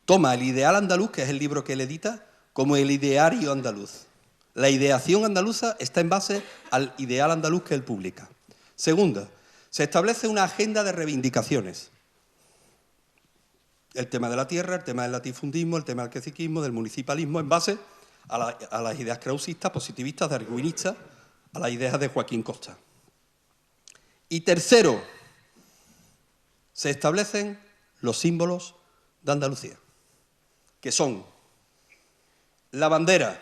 Speaker 2: toma el ideal andaluz, que es el libro que él edita, como el ideario andaluz. La ideación andaluza está en base al ideal andaluz que él publica. Segunda, se establece una agenda de reivindicaciones. El tema de la tierra, el tema del latifundismo, el tema del caciquismo, del municipalismo, en base a las ideas krausistas, positivistas, darwinistas, a las ideas de Joaquín Costa. Y tercero, se establecen los símbolos de Andalucía, que son la bandera,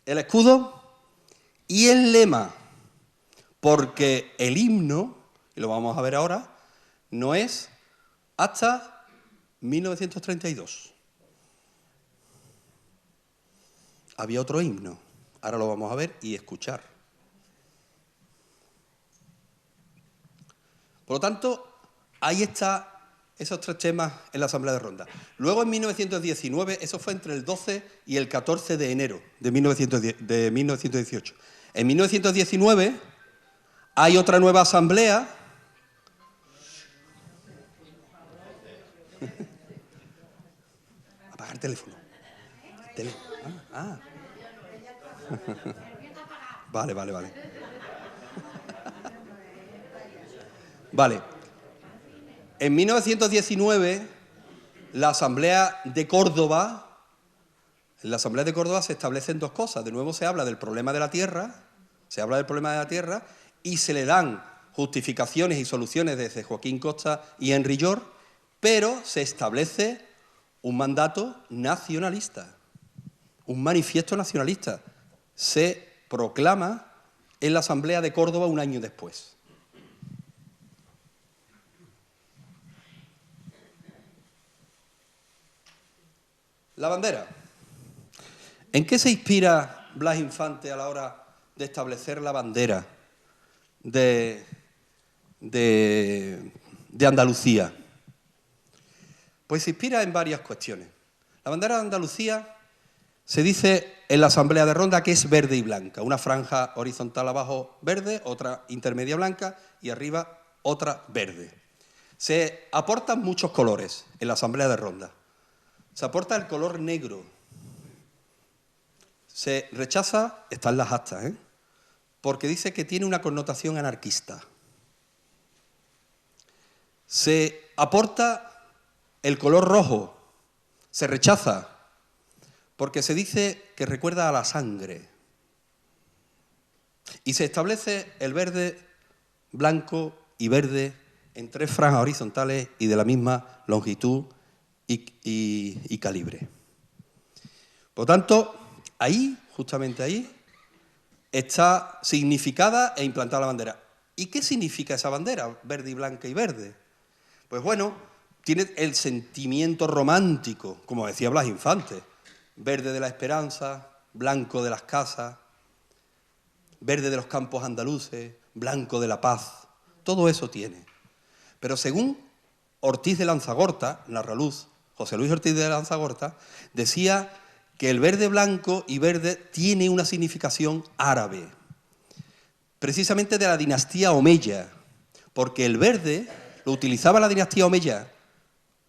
Speaker 2: el escudo y el lema, porque el himno, y lo vamos a ver ahora, no es hasta 1932. Había otro himno, ahora lo vamos a ver y escuchar. Por lo tanto, ahí están esos tres temas en la Asamblea de Ronda. Luego, en 1919, eso fue entre el 12 y el 14 de enero de 1918. En 1919 hay otra nueva asamblea. Apagar el teléfono. Vale. Vale. En 1919, la Asamblea de Córdoba, en la Asamblea de Córdoba se establecen dos cosas. De nuevo se habla del problema de la tierra, y se le dan justificaciones y soluciones desde Joaquín Costa y Henry York, pero se establece un mandato nacionalista, un manifiesto nacionalista. Se proclama en la Asamblea de Córdoba un año después. La bandera. ¿En qué se inspira Blas Infante a la hora de establecer la bandera de Andalucía? Pues se inspira en varias cuestiones. La bandera de Andalucía se dice en la Asamblea de Ronda que es verde y blanca. Una franja horizontal abajo verde, otra intermedia blanca y arriba otra verde. Se aportan muchos colores en la Asamblea de Ronda. Se aporta el color negro. Se rechaza, están las actas, porque dice que tiene una connotación anarquista. Se aporta el color rojo. Se rechaza, porque se dice que recuerda a la sangre. Y se establece el verde, blanco y verde en tres franjas horizontales y de la misma longitud y calibre. Por lo tanto, ahí, justamente ahí, está significada e implantada la bandera. ¿Y qué significa esa bandera, verde y blanca y verde? Pues bueno, tiene el sentimiento romántico, como decía Blas Infante, verde de la esperanza, blanco de las casas, verde de los campos andaluces, blanco de la paz, todo eso tiene. Pero según Ortiz de Lanzagorta, Narraluz, José Luis Ortiz de Lanzagorta, decía que el verde blanco y verde tiene una significación árabe, precisamente de la dinastía omeya, porque el verde lo utilizaba la dinastía omeya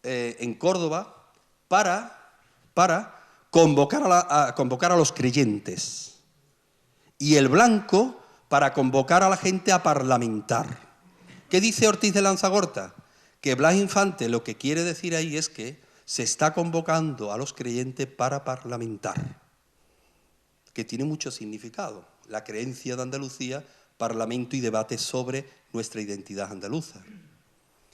Speaker 2: en Córdoba para convocar a los creyentes, y el blanco para convocar a la gente a parlamentar. ¿Qué dice Ortiz de Lanzagorta? Que Blas Infante lo que quiere decir ahí es que se está convocando a los creyentes para parlamentar, que tiene mucho significado. La creencia de Andalucía, parlamento y debate sobre nuestra identidad andaluza.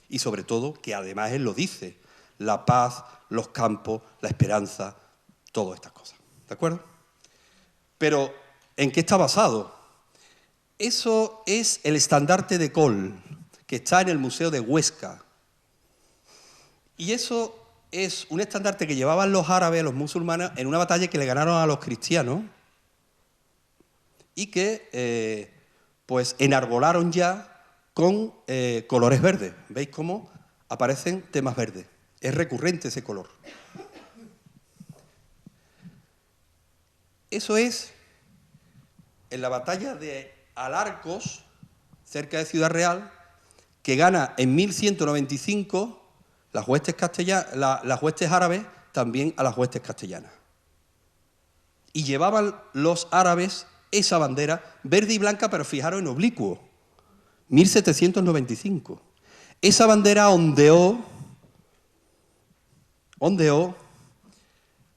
Speaker 2: Y sobre todo, que además él lo dice, la paz, los campos, la esperanza, todas estas cosas. ¿De acuerdo? Pero, ¿en qué está basado? Eso es el estandarte de Col, que está en el Museo de Huesca. Y eso es un estandarte que llevaban los árabes, los musulmanes, en una batalla que le ganaron a los cristianos y que pues enarbolaron ya con colores verdes. ¿Veis cómo aparecen temas verdes? Es recurrente ese color. Eso es en la batalla de Alarcos, cerca de Ciudad Real, que gana en 1195 las huestes árabes también a las huestes castellanas. Y llevaban los árabes esa bandera verde y blanca, pero fijaros en oblicuo, 1795. Esa bandera ondeó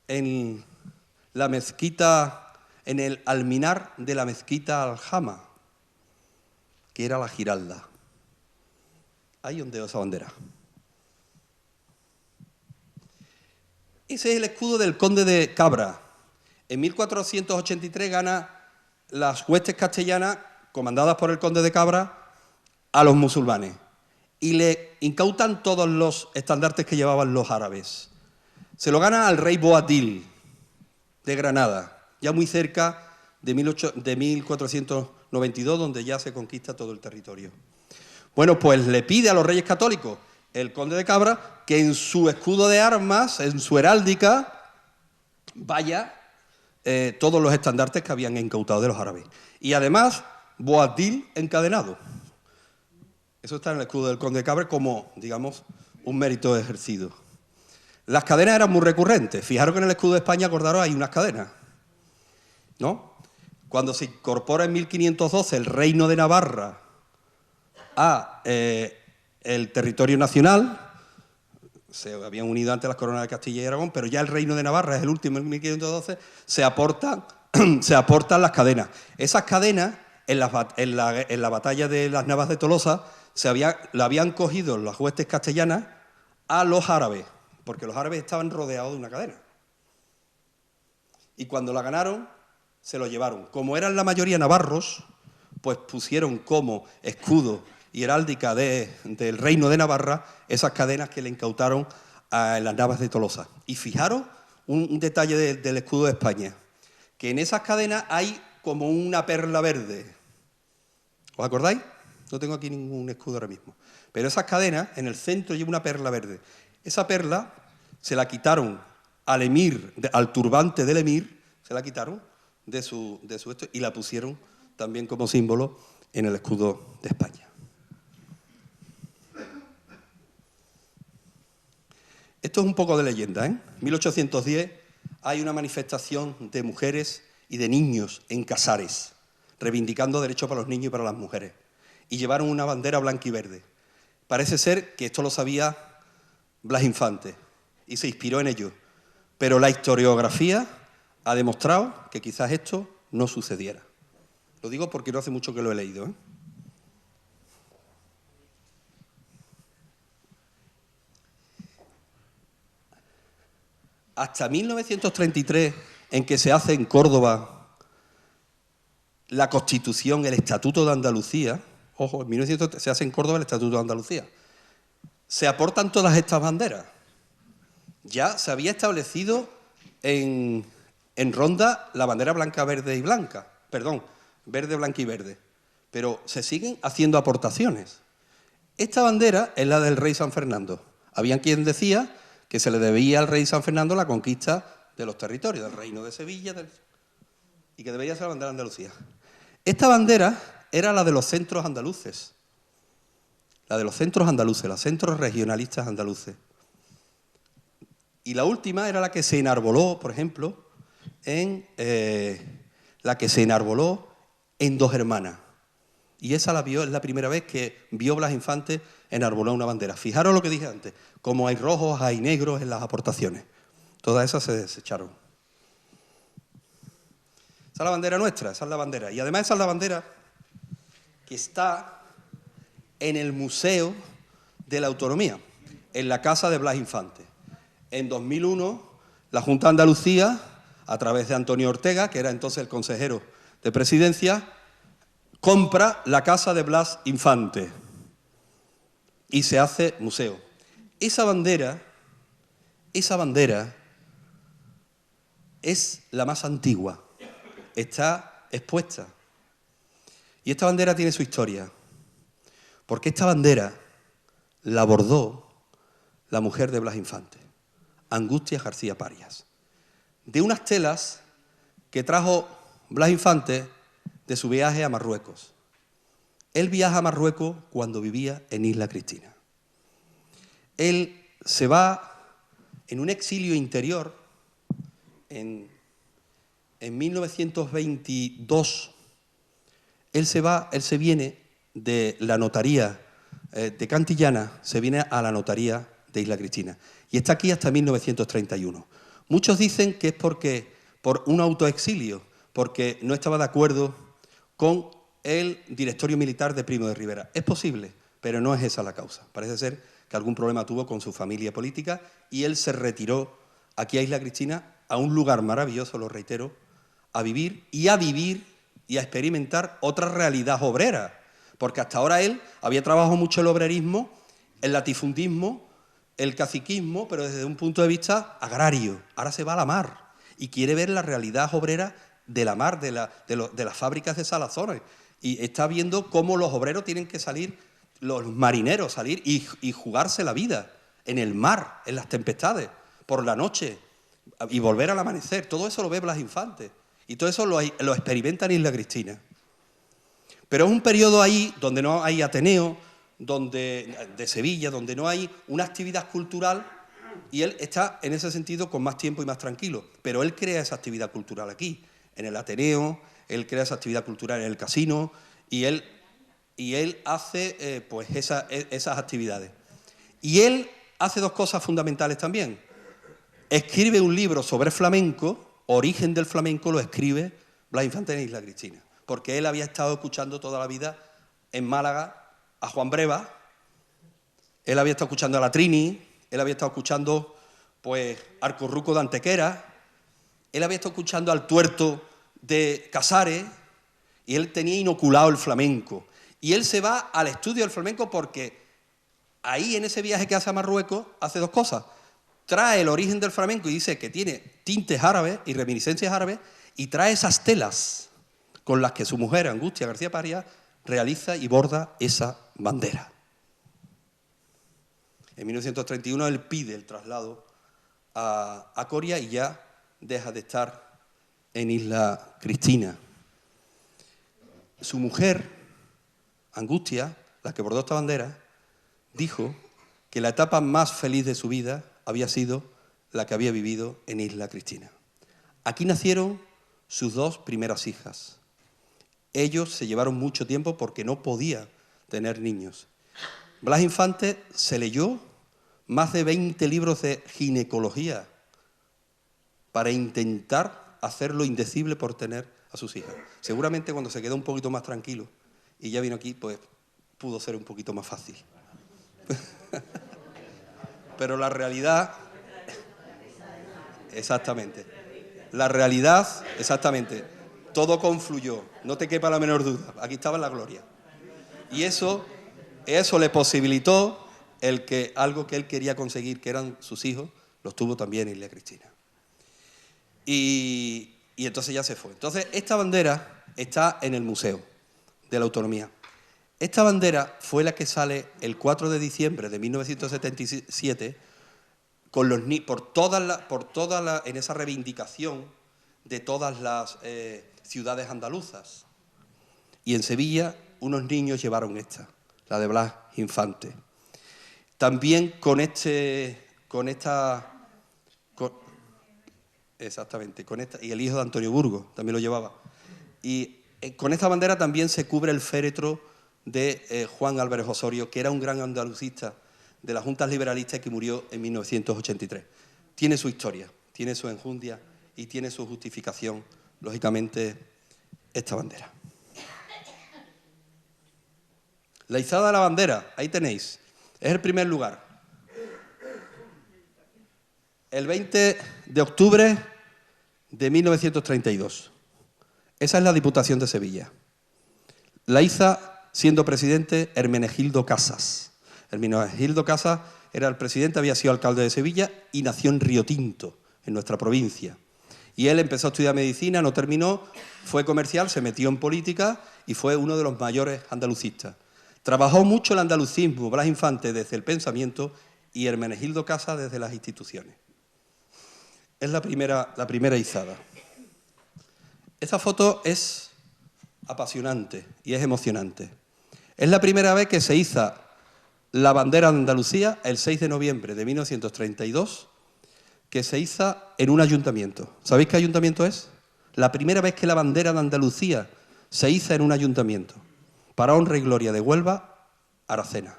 Speaker 2: en la mezquita, en el alminar de la mezquita Aljama, que era la Giralda. Ahí ondeó esa bandera. Ese es el escudo del conde de Cabra. En 1483 gana las huestes castellanas, comandadas por el conde de Cabra, a los musulmanes. Y le incautan todos los estandartes que llevaban los árabes. Se lo gana al rey Boabdil de Granada, ya muy cerca de 1492, donde ya se conquista todo el territorio. Bueno, pues le pide a los reyes católicos, el conde de Cabra, que en su escudo de armas, en su heráldica, vaya todos los estandartes que habían incautado de los árabes. Y además, Boabdil encadenado. Eso está en el escudo del conde de Cabra como, digamos, un mérito ejercido. Las cadenas eran muy recurrentes. Fijaros que en el escudo de España, acordaros, hay unas cadenas, ¿no? Cuando se incorpora en 1512 el reino de Navarra a el territorio nacional, se habían unido antes las coronas de Castilla y Aragón, pero ya el reino de Navarra es el último en 1512, se aportan las cadenas. Esas cadenas, en la batalla de las Navas de Tolosa, la habían cogido las huestes castellanas a los árabes, porque los árabes estaban rodeados de una cadena. Y cuando la ganaron, se lo llevaron. Como eran la mayoría navarros, pues pusieron como escudo y heráldica del reino de Navarra esas cadenas que le incautaron en las Navas de Tolosa. Y fijaros un detalle del escudo de España, que en esas cadenas hay como una perla verde. ¿Os acordáis? No tengo aquí ningún escudo ahora mismo. Pero esas cadenas, en el centro lleva una perla verde. Esa perla se la quitaron al emir, al turbante del emir, se la quitaron de su esto y la pusieron también como símbolo en el escudo de España. Esto es un poco de leyenda, ¿eh? En 1810 hay una manifestación de mujeres y de niños en Casares, reivindicando derechos para los niños y para las mujeres. Y llevaron una bandera blanca y verde. Parece ser que esto lo sabía Blas Infante y se inspiró en ello. Pero la historiografía ha demostrado que quizás esto no sucediera. Lo digo porque no hace mucho que lo he leído, ¿eh? Hasta 1933, en que se hace en Córdoba la Constitución, el Estatuto de Andalucía, ojo, en 1933 se hace en Córdoba el Estatuto de Andalucía, se aportan todas estas banderas. Ya se había establecido en Ronda la bandera blanca, verde y blanca. Perdón, verde, blanca y verde. Pero se siguen haciendo aportaciones. Esta bandera es la del rey San Fernando. Había quien decía que se le debía al rey San Fernando la conquista de los territorios, del reino de Sevilla, y que debería ser la bandera de Andalucía. Esta bandera era la de los centros andaluces. La de los centros andaluces, los centros regionalistas andaluces. Y la última era la que se enarboló, por ejemplo, en Dos Hermanas. Y esa la vio, es la primera vez que vio Blas Infante enarbolar una bandera. Fijaros lo que dije antes, como hay rojos, hay negros en las aportaciones. Todas esas se desecharon. Esa es la bandera nuestra, esa es la bandera. Y además esa es la bandera que está en el Museo de la Autonomía, en la casa de Blas Infante. En 2001, la Junta de Andalucía, a través de Antonio Ortega, que era entonces el consejero de Presidencia, compra la casa de Blas Infante y se hace museo. Esa bandera es la más antigua, está expuesta. Y esta bandera tiene su historia, porque esta bandera la bordó la mujer de Blas Infante, Angustia García Parias, de unas telas que trajo Blas Infante de su viaje a Marruecos. Él viaja a Marruecos cuando vivía en Isla Cristina. Él se va en un exilio interior en 1922. Él se viene de la notaría de Cantillana, se viene a la notaría de Isla Cristina. Y está aquí hasta 1931. Muchos dicen que es por un autoexilio, porque no estaba de acuerdo con el directorio militar de Primo de Rivera. Es posible, pero no es esa la causa. Parece ser que algún problema tuvo con su familia política y él se retiró aquí a Isla Cristina, a un lugar maravilloso, lo reitero, a vivir y a experimentar otra realidad obrera. Porque hasta ahora él había trabajado mucho el obrerismo, el latifundismo, el caciquismo, pero desde un punto de vista agrario. Ahora se va a la mar y quiere ver la realidad obrera de la mar, de las fábricas de salazones. Y está viendo cómo los obreros tienen que salir, los marineros salir y jugarse la vida en el mar, en las tempestades, por la noche y volver al amanecer. Todo eso lo ve Blas Infante y todo eso lo experimenta en Isla Cristina. Pero es un periodo ahí donde no hay Ateneo, de Sevilla, donde no hay una actividad cultural, y él está en ese sentido con más tiempo y más tranquilo. Pero él crea esa actividad cultural aquí, en el Ateneo, él crea esa actividad cultural en el casino, y él hace pues esas actividades. Y él hace dos cosas fundamentales también. Escribe un libro sobre flamenco, Origen del flamenco, lo escribe Blas Infante en Isla Cristina, porque él había estado escuchando toda la vida en Málaga a Juan Breva, él había estado escuchando a la Trini, él había estado escuchando pues al Curruco de Antequera, él había estado escuchando al Tuerto de Casares, y él tenía inoculado el flamenco. Y él se va al estudio del flamenco porque ahí en ese viaje que hace a Marruecos hace dos cosas. Trae el origen del flamenco y dice que tiene tintes árabes y reminiscencias árabes, y trae esas telas con las que su mujer, Angustia García Parias, realiza y borda esa bandera. En 1931 él pide el traslado a Coria y ya deja de estar en Isla Cristina. Su mujer, Angustia, la que bordó esta bandera, dijo que la etapa más feliz de su vida había sido la que había vivido en Isla Cristina. Aquí nacieron sus dos primeras hijas. Ellos se llevaron mucho tiempo porque no podía tener niños. Blas Infante se leyó más de 20 libros de ginecología para intentar hacer lo indecible por tener a sus hijas. Seguramente cuando se quedó un poquito más tranquilo y ya vino aquí, pues pudo ser un poquito más fácil. Pero la realidad... Exactamente. La realidad, exactamente. Todo confluyó, no te quepa la menor duda. Aquí estaba la gloria. Y eso le posibilitó algo que él quería conseguir, que eran sus hijos, los tuvo también Isla Cristina. Y entonces ya se fue. Entonces, esta bandera está en el Museo de la Autonomía. Esta bandera fue la que sale el 4 de diciembre de 1977 en esa reivindicación de todas las ciudades andaluzas. Y en Sevilla unos niños llevaron esta, la de Blas Infante. También y el hijo de Antonio Burgos también lo llevaba. Y con esta bandera también se cubre el féretro de Juan Álvarez Osorio, que era un gran andalucista de las juntas liberalistas que murió en 1983. Tiene su historia, tiene su enjundia y tiene su justificación, lógicamente, esta bandera. La izada de la bandera, ahí tenéis, es el primer lugar. El 20 de octubre de 1932. Esa es la Diputación de Sevilla. La iza, siendo presidente, Hermenegildo Casas. Hermenegildo Casas era el presidente, había sido alcalde de Sevilla y nació en Río Tinto, en nuestra provincia. Y él empezó a estudiar medicina, no terminó, fue comercial, se metió en política y fue uno de los mayores andalucistas. Trabajó mucho el andalucismo, Blas Infante desde el pensamiento y Hermenegildo Casas desde las instituciones. Es la primera izada. Esta foto es apasionante y es emocionante. Es la primera vez que se iza la bandera de Andalucía el 6 de noviembre de 1932, que se iza en un ayuntamiento. ¿Sabéis qué ayuntamiento es? La primera vez que la bandera de Andalucía se iza en un ayuntamiento. Para honra y gloria de Huelva, Aracena.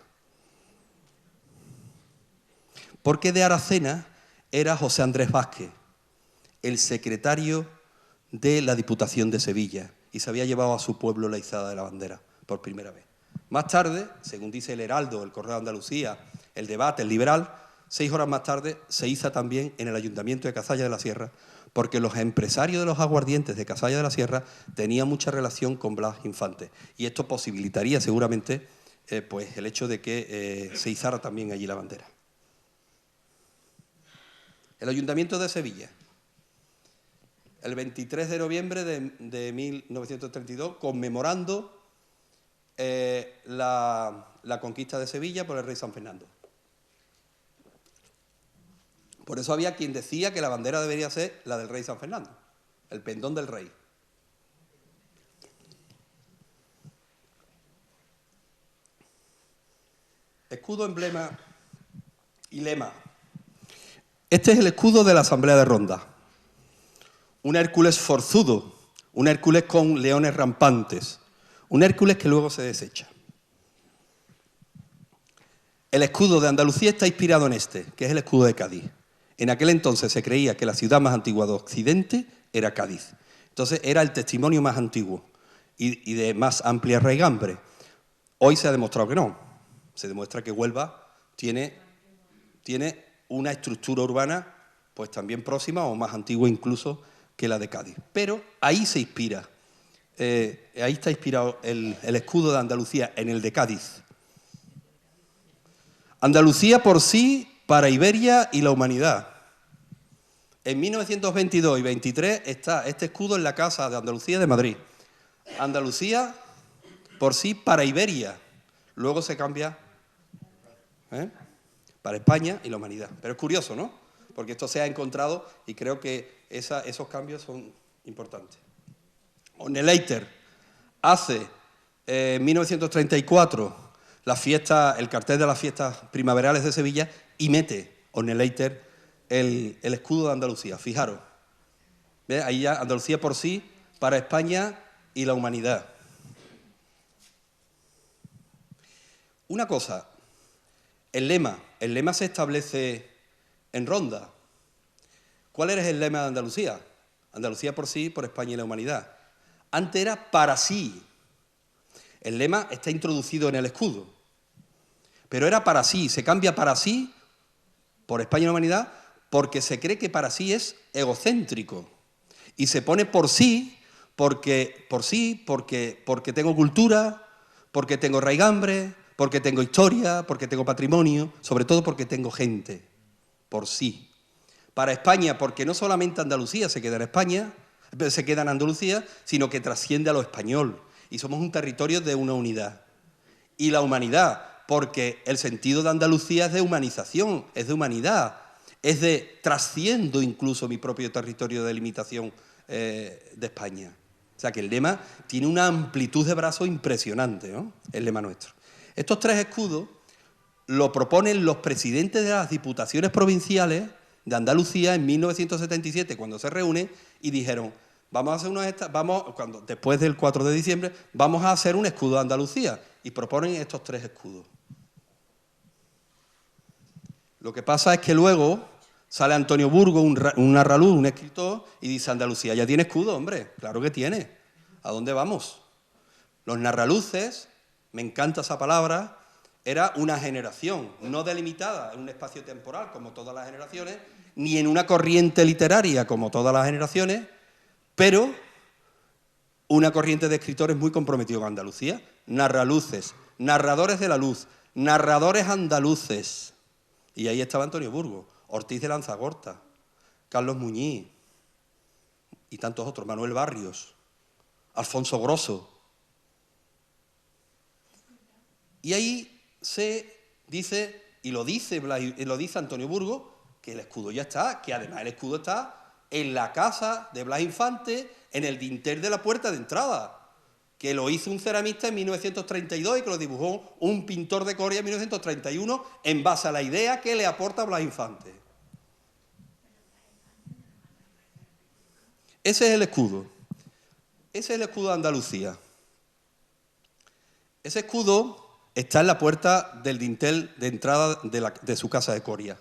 Speaker 2: Porque de Aracena era José Andrés Vázquez, el secretario de la Diputación de Sevilla, y se había llevado a su pueblo la izada de la bandera por primera vez. Más tarde, según dice el Heraldo, el Correo de Andalucía, el Debate, el Liberal, 6 horas más tarde se iza también en el Ayuntamiento de Cazalla de la Sierra, porque los empresarios de los aguardientes de Cazalla de la Sierra tenían mucha relación con Blas Infante, y esto posibilitaría seguramente pues el hecho de que se izara también allí la bandera. El Ayuntamiento de Sevilla, el 23 de noviembre de 1932, conmemorando la conquista de Sevilla por el rey San Fernando. Por eso había quien decía que la bandera debería ser la del rey San Fernando, el pendón del rey. Escudo, emblema y lema. Este es el escudo de la Asamblea de Ronda. Un Hércules forzudo, un Hércules con leones rampantes, un Hércules que luego se desecha. El escudo de Andalucía está inspirado en este, que es el escudo de Cádiz. En aquel entonces se creía que la ciudad más antigua de Occidente era Cádiz. Entonces era el testimonio más antiguo y de más amplia raigambre. Hoy se ha demostrado que no. Se demuestra que Huelva tiene una estructura urbana pues también próxima o más antigua incluso que la de Cádiz. Pero ahí se inspira, ahí está inspirado el escudo de Andalucía, en el de Cádiz. Andalucía por sí, para Iberia y la humanidad. En 1922 y 23 está este escudo en la Casa de Andalucía de Madrid. Andalucía por sí, para Iberia. Luego se cambia para España y la humanidad. Pero es curioso, ¿no? Porque esto se ha encontrado y creo que esos cambios son importantes. Oneleiter hace en 1934 el cartel de las fiestas primaverales de Sevilla y mete Oneleiter el escudo de Andalucía. Fijaros, ¿ves? Ahí ya Andalucía por sí, para España y la humanidad. Una cosa, el lema se establece en Ronda. ¿Cuál era el lema de Andalucía? Andalucía por sí, por España y la humanidad. Antes era para sí. El lema está introducido en el escudo. Pero era para sí, se cambia para sí, por España y la humanidad, porque se cree que para sí es egocéntrico. Y se pone por sí, porque tengo cultura, porque tengo raigambre, porque tengo historia, porque tengo patrimonio, sobre todo porque tengo gente, por sí. Para España, porque no solamente Andalucía se queda en España, se queda en Andalucía, sino que trasciende a lo español. Y somos un territorio de una unidad. Y la humanidad, porque el sentido de Andalucía es de humanización, es de humanidad, es de trasciendo incluso mi propio territorio de limitación de España. O sea que el lema tiene una amplitud de brazos impresionante, ¿no? El lema nuestro. Estos 3 escudos lo proponen los presidentes de las diputaciones provinciales de Andalucía en 1977, cuando se reúnen y dijeron, después del 4 de diciembre, vamos a hacer un escudo de Andalucía, y proponen estos 3 escudos. Lo que pasa es que luego sale Antonio Burgo, un narraluz, un escritor, y dice, Andalucía ya tiene escudo, hombre, claro que tiene. ¿A dónde vamos? Los narraluces, me encanta esa palabra, era una generación no delimitada en un espacio temporal como todas las generaciones, ni en una corriente literaria como todas las generaciones, pero una corriente de escritores muy comprometidos con Andalucía, narraluces, narradores de la luz, narradores andaluces. Y ahí estaba Antonio Burgo, Ortiz de Lanzagorta, Carlos Muñiz y tantos otros, Manuel Barrios, Alfonso Grosso. Y ahí se dice, y lo dice Antonio Burgo, que el escudo ya está, que además el escudo está en la casa de Blas Infante, en el dintel de la puerta de entrada, que lo hizo un ceramista en 1932 y que lo dibujó un pintor de Coria en 1931 en base a la idea que le aporta Blas Infante. Ese es el escudo. Ese es el escudo de Andalucía. Ese escudo está en la puerta del dintel de entrada de su casa de Coria.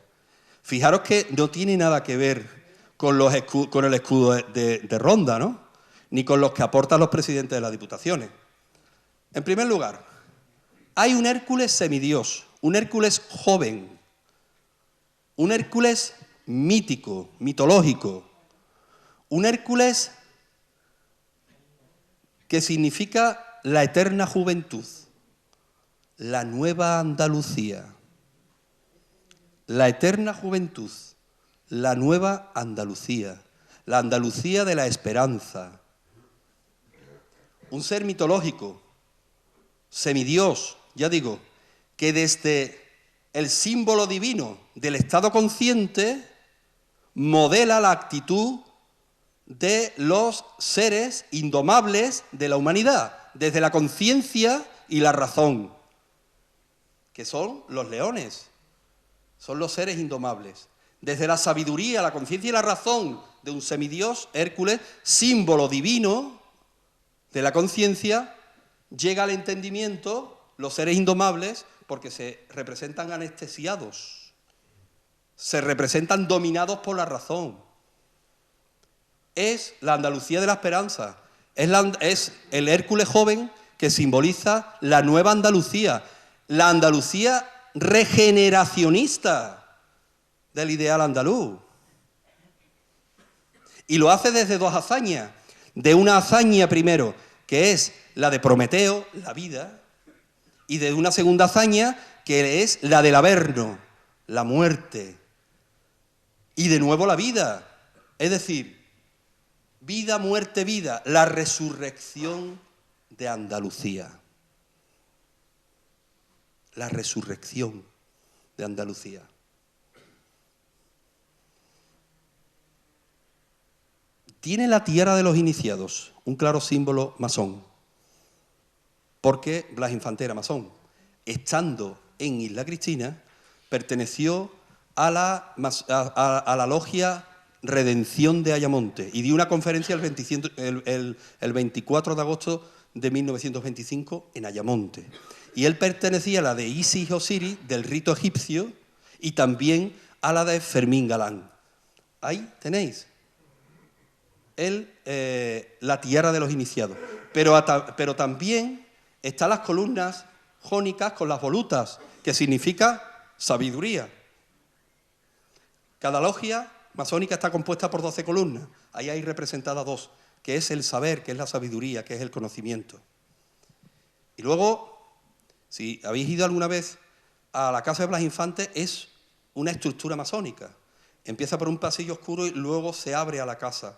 Speaker 2: Fijaros que no tiene nada que ver con el escudo de Ronda, ¿no? Ni con los que aportan los presidentes de las diputaciones. En primer lugar, hay un Hércules semidios, un Hércules joven, un Hércules mítico, mitológico, un Hércules que significa la eterna juventud, la nueva Andalucía, la eterna juventud, la nueva Andalucía, la Andalucía de la esperanza. Un ser mitológico, semidios, ya digo, que desde el símbolo divino del estado consciente modela la actitud de los seres indomables de la humanidad, desde la conciencia y la razón, que son los leones, son los seres indomables. Desde la sabiduría, la conciencia y la razón de un semidios, Hércules, símbolo divino de la conciencia, llega al entendimiento los seres indomables porque se representan anestesiados, se representan dominados por la razón. Es la Andalucía de la esperanza, es el Hércules joven que simboliza la nueva Andalucía, la Andalucía regeneracionista del ideal andaluz. Y lo hace desde 2 hazañas. De una hazaña primero, que es la de Prometeo, la vida, y de una segunda hazaña, que es la del Averno, la muerte. Y de nuevo la vida, es decir, vida, muerte, vida, la resurrección de Andalucía. La resurrección de Andalucía. Tiene la tiara de los iniciados, un claro símbolo masón, porque Blas Infante era masón. Estando en Isla Cristina, perteneció a la logia Redención de Ayamonte y dio una conferencia el 24 de agosto de 1925 en Ayamonte. Y él pertenecía a la de Isis Osiris, del rito egipcio, y también a la de Fermín Galán. Ahí tenéis la tiara de los iniciados. Pero también están las columnas jónicas con las volutas, que significa sabiduría. Cada logia masónica está compuesta por 12 columnas. Ahí hay representadas 2, que es el saber, que es la sabiduría, que es el conocimiento. Y luego Si habéis ido alguna vez a la casa de Blas Infante, es una estructura masónica. Empieza por un pasillo oscuro y luego se abre a la casa.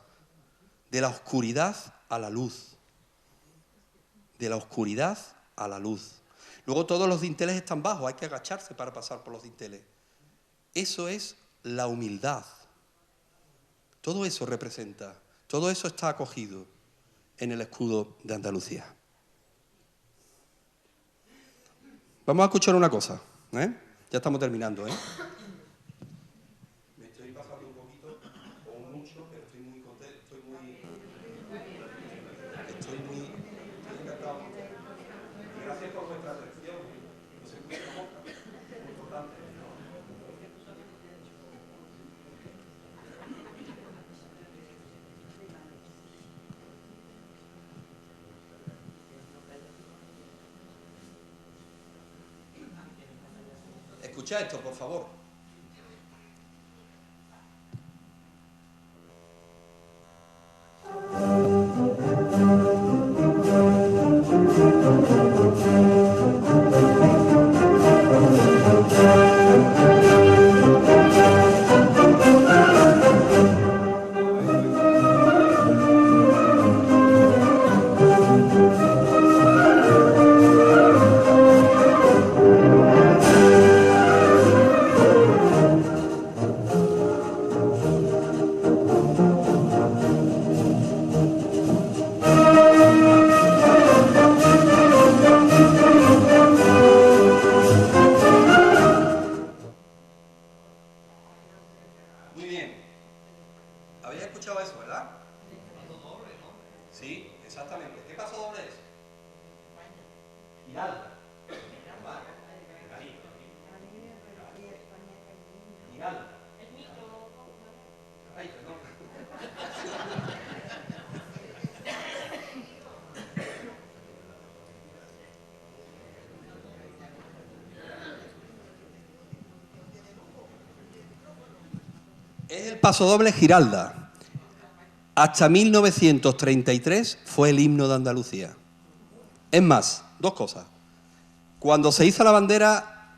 Speaker 2: De la oscuridad a la luz. De la oscuridad a la luz. Luego todos los dinteles están bajos, hay que agacharse para pasar por los dinteles. Eso es la humildad. Todo eso representa, todo eso está acogido en el escudo de Andalucía. Vamos a escuchar una cosa, ¿eh? Ya estamos terminando, ¿eh? Me estoy pasando un poquito, o mucho, pero estoy muy contento, estoy encantado. Gracias por vuestra atención. No se escucha la boca, muy importante. Escucha esto, por favor. Muy bien. ¿Habéis escuchado eso, verdad? Paso doble, ¿no? Sí, exactamente. ¿Qué paso doble es? Giralda. Giralda. Ay, perdón. Es el pasodoble Giralda. Hasta 1933 fue el himno de Andalucía. Es más, dos cosas. Cuando se hizo la bandera,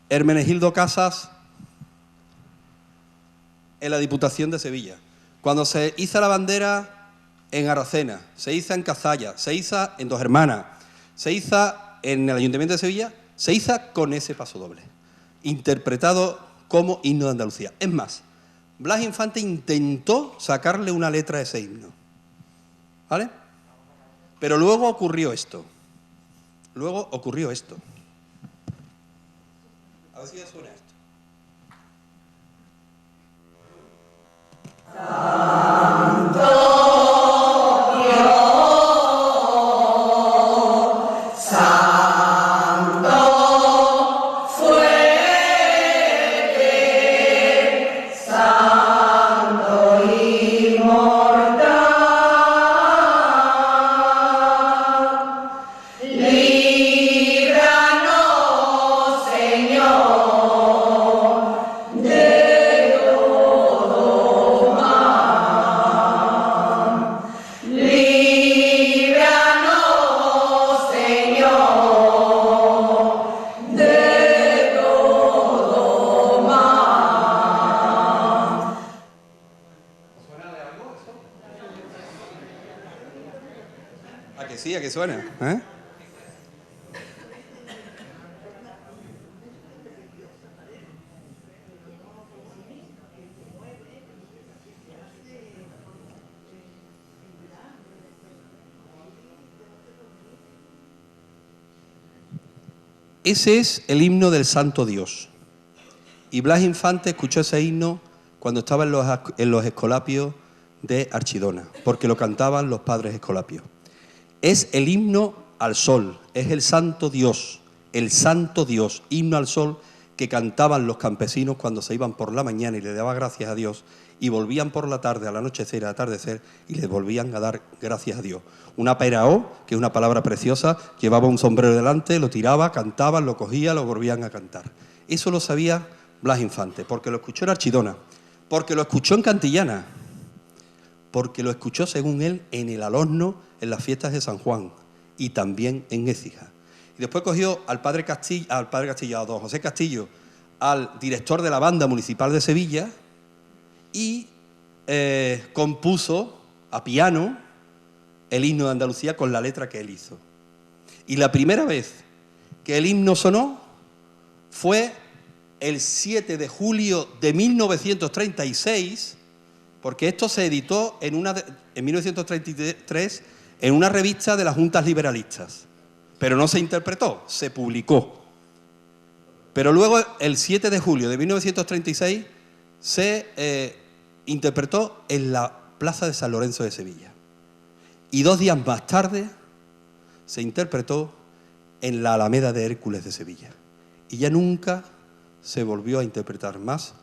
Speaker 2: Hermenegildo Casas en la Diputación de Sevilla. Cuando se hizo la bandera en Aracena, se hizo en Cazalla, se hizo en Dos Hermanas, se hizo en el Ayuntamiento de Sevilla, se hizo con ese pasodoble, interpretado como himno de Andalucía. Es más, Blas Infante intentó sacarle una letra a ese himno, ¿vale? Pero luego ocurrió esto. A ver si ya suena esto. ¿A que sí? ¿A que suena? ¿Eh? Ese es el himno del Santo Dios. Y Blas Infante escuchó ese himno cuando estaba en los escolapios de Archidona, porque lo cantaban los padres escolapios. Es el himno al sol, es el Santo Dios, himno al sol que cantaban los campesinos cuando se iban por la mañana y le daban gracias a Dios y volvían por la tarde, al anochecer, al atardecer, y les volvían a dar gracias a Dios. Una peraó, que es una palabra preciosa, llevaba un sombrero delante, lo tiraba, cantaban, lo cogía, lo volvían a cantar. Eso lo sabía Blas Infante, porque lo escuchó en Archidona, porque lo escuchó en Cantillana, porque lo escuchó, según él, en el Alhorno, en las fiestas de San Juan, y también en Écija. Y después cogió a don José Castillo, al director de la Banda Municipal de Sevilla, y compuso a piano el himno de Andalucía con la letra que él hizo. Y la primera vez que el himno sonó fue el 7 de julio de 1936, porque esto se editó en 1933 en una revista de las Juntas Liberalistas, pero no se interpretó, se publicó. Pero luego, el 7 de julio de 1936, se interpretó en la Plaza de San Lorenzo de Sevilla. Y 2 días más tarde se interpretó en la Alameda de Hércules de Sevilla. Y ya nunca se volvió a interpretar más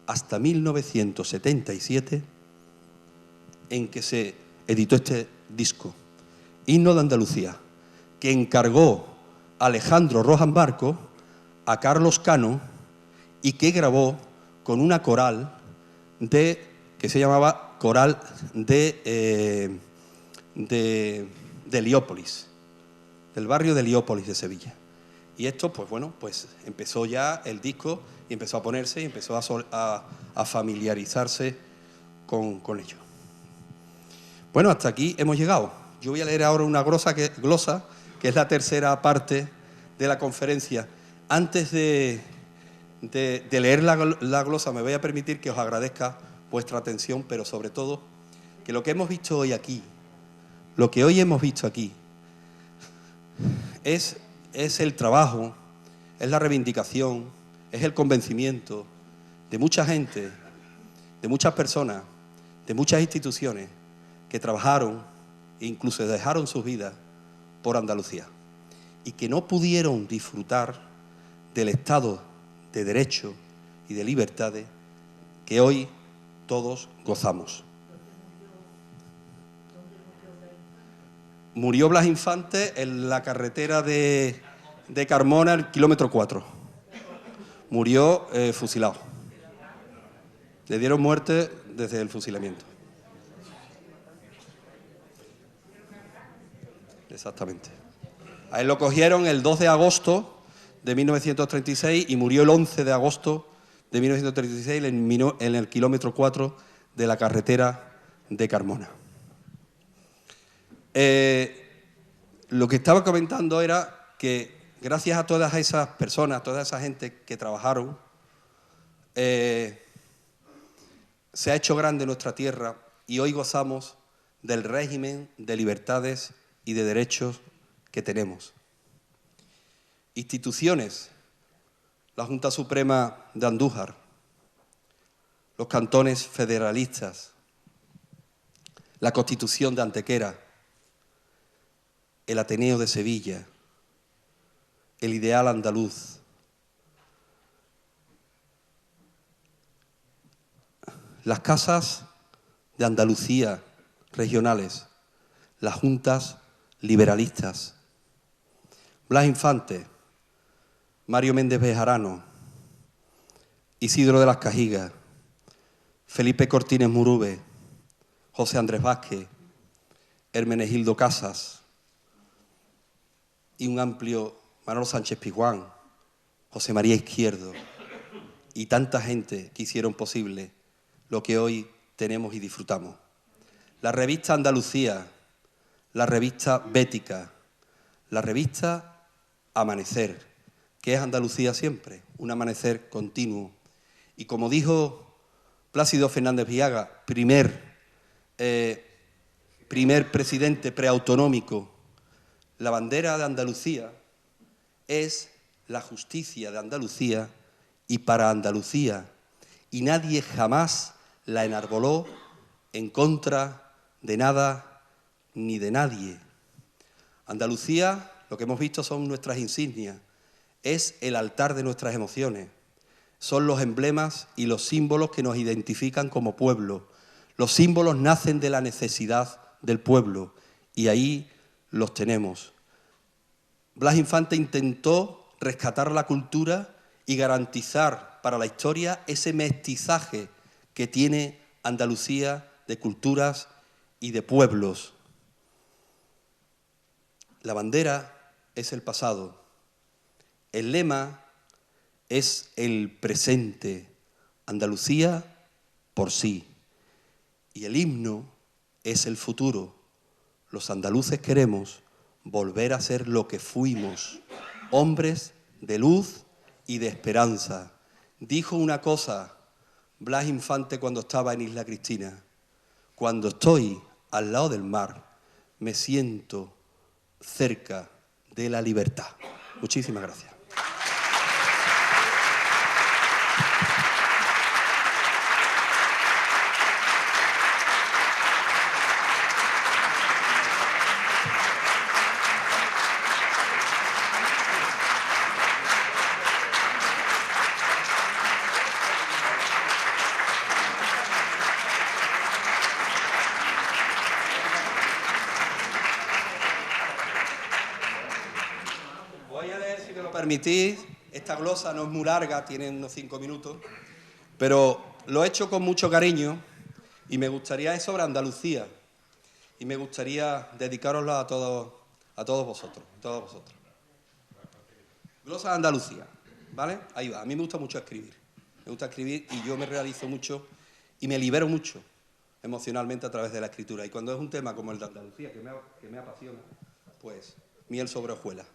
Speaker 2: hasta 1977, en que se editó este disco, Himno de Andalucía, que encargó Alejandro Rojas Marco a Carlos Cano y que grabó con una coral que se llamaba Coral de Heliópolis, del barrio de Heliópolis de Sevilla. Y esto, pues bueno, pues empezó ya el disco y empezó a ponerse y empezó a familiarizarse con ello. Bueno, hasta aquí hemos llegado. Yo voy a leer ahora una glosa, que es la tercera parte de la conferencia. Antes de leer la glosa, me voy a permitir que os agradezca vuestra atención, pero sobre todo que lo que hemos visto hoy aquí, lo que hoy hemos visto aquí, es el trabajo, es la reivindicación, es el convencimiento de mucha gente, de muchas personas, de muchas instituciones que trabajaron e incluso dejaron sus vidas por Andalucía y que no pudieron disfrutar del Estado de Derecho y de libertades que hoy todos gozamos. Murió Blas Infante en la carretera de Carmona, el kilómetro 4. Murió fusilado. Le dieron muerte desde el fusilamiento. Exactamente. A él lo cogieron el 2 de agosto de 1936 y murió el 11 de agosto de 1936 en el kilómetro 4 de la carretera de Carmona. Lo que estaba comentando era que gracias a todas esas personas, toda esa gente que trabajaron, se ha hecho grande nuestra tierra y hoy gozamos del régimen de libertades y de derechos que tenemos. Instituciones, la Junta Suprema de Andújar, los cantones federalistas, la Constitución de Antequera, el Ateneo de Sevilla, el ideal andaluz, las casas de Andalucía regionales, las juntas liberalistas, Blas Infante, Mario Méndez Bejarano, Isidro de las Cajigas, Felipe Cortines Murube, José Andrés Vázquez, Hermenegildo Casas y un amplio Manolo Sánchez Pizjuán, José María Izquierdo y tanta gente que hicieron posible lo que hoy tenemos y disfrutamos. La revista Andalucía, la revista Bética, la revista Amanecer, que es Andalucía siempre, un amanecer continuo. Y como dijo Plácido Fernández Villaga, primer presidente preautonómico, la bandera de Andalucía es la justicia de Andalucía y para Andalucía, y nadie jamás la enarboló en contra de nada ni de nadie. Andalucía, lo que hemos visto son nuestras insignias, es el altar de nuestras emociones, son los emblemas y los símbolos que nos identifican como pueblo. Los símbolos nacen de la necesidad del pueblo y ahí los tenemos. Blas Infante intentó rescatar la cultura y garantizar para la historia ese mestizaje que tiene Andalucía de culturas y de pueblos. La bandera es el pasado. El lema es el presente. Andalucía por sí. Y el himno es el futuro. Los andaluces queremos volver a ser lo que fuimos, hombres de luz y de esperanza. Dijo una cosa Blas Infante cuando estaba en Isla Cristina: cuando estoy al lado del mar, me siento cerca de la libertad. Muchísimas gracias. Voy a leer, si me lo permitís, esta glosa no es muy larga, tiene unos 5 minutos, pero lo he hecho con mucho cariño y me gustaría, es sobre Andalucía, y me gustaría dedicarosla a todos vosotros, Glosa de Andalucía, ¿vale? Ahí va. A mí me gusta mucho escribir. Me gusta escribir y yo me realizo mucho y me libero mucho emocionalmente a través de la escritura. Y cuando es un tema como el de Andalucía, que me apasiona, pues miel sobre hojuelas.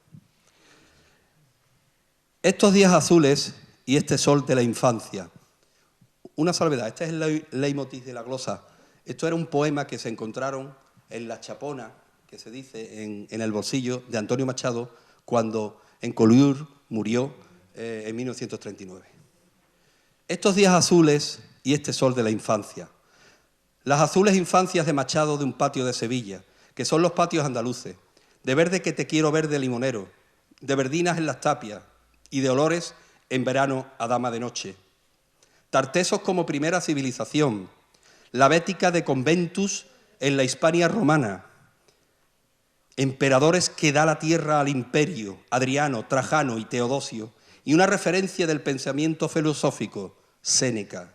Speaker 2: Estos días azules y este sol de la infancia. Una salvedad, este es el leitmotiv de la glosa. Esto era un poema que se encontraron en la chapona, que se dice en el bolsillo de Antonio Machado, cuando en Collioure murió en 1939. Estos días azules y este sol de la infancia. Las azules infancias de Machado de un patio de Sevilla, que son los patios andaluces, de verde que te quiero ver de limonero, de verdinas en las tapias y de olores en verano a dama de noche. Tartesos como primera civilización, la bética de conventus en la Hispania romana, emperadores que da la tierra al imperio, Adriano, Trajano y Teodosio, y una referencia del pensamiento filosófico, Séneca.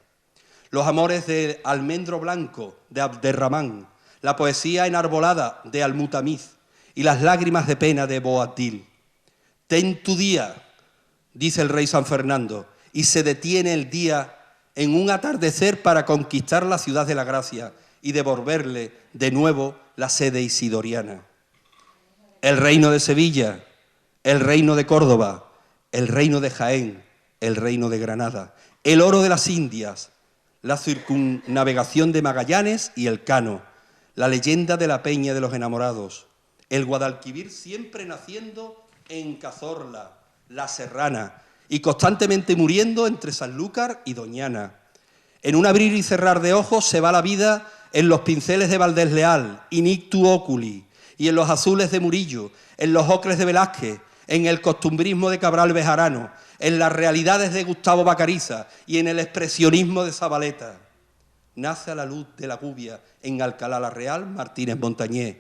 Speaker 2: Los amores de Almendro Blanco, de Abderramán, la poesía enarbolada de Al-Mutamiz y las lágrimas de pena de Boabdil. Ten tu día, dice el rey San Fernando, y se detiene el día en un atardecer para conquistar la ciudad de la gracia y devolverle de nuevo la sede isidoriana. El reino de Sevilla, el reino de Córdoba, el reino de Jaén, el reino de Granada, el oro de las Indias, la circunnavegación de Magallanes y el Cano, la leyenda de la Peña de los Enamorados, el Guadalquivir siempre naciendo en Cazorla, la Serrana, y constantemente muriendo entre Sanlúcar y Doñana. En un abrir y cerrar de ojos se va la vida en los pinceles de Valdés Leal, Inictu Oculi, y en los azules de Murillo, en los ocres de Velázquez, en el costumbrismo de Cabral Bejarano, en las realidades de Gustavo Bacariza y en el expresionismo de Zabaleta. Nace a la luz de la gubia en Alcalá la Real, Martínez Montañés.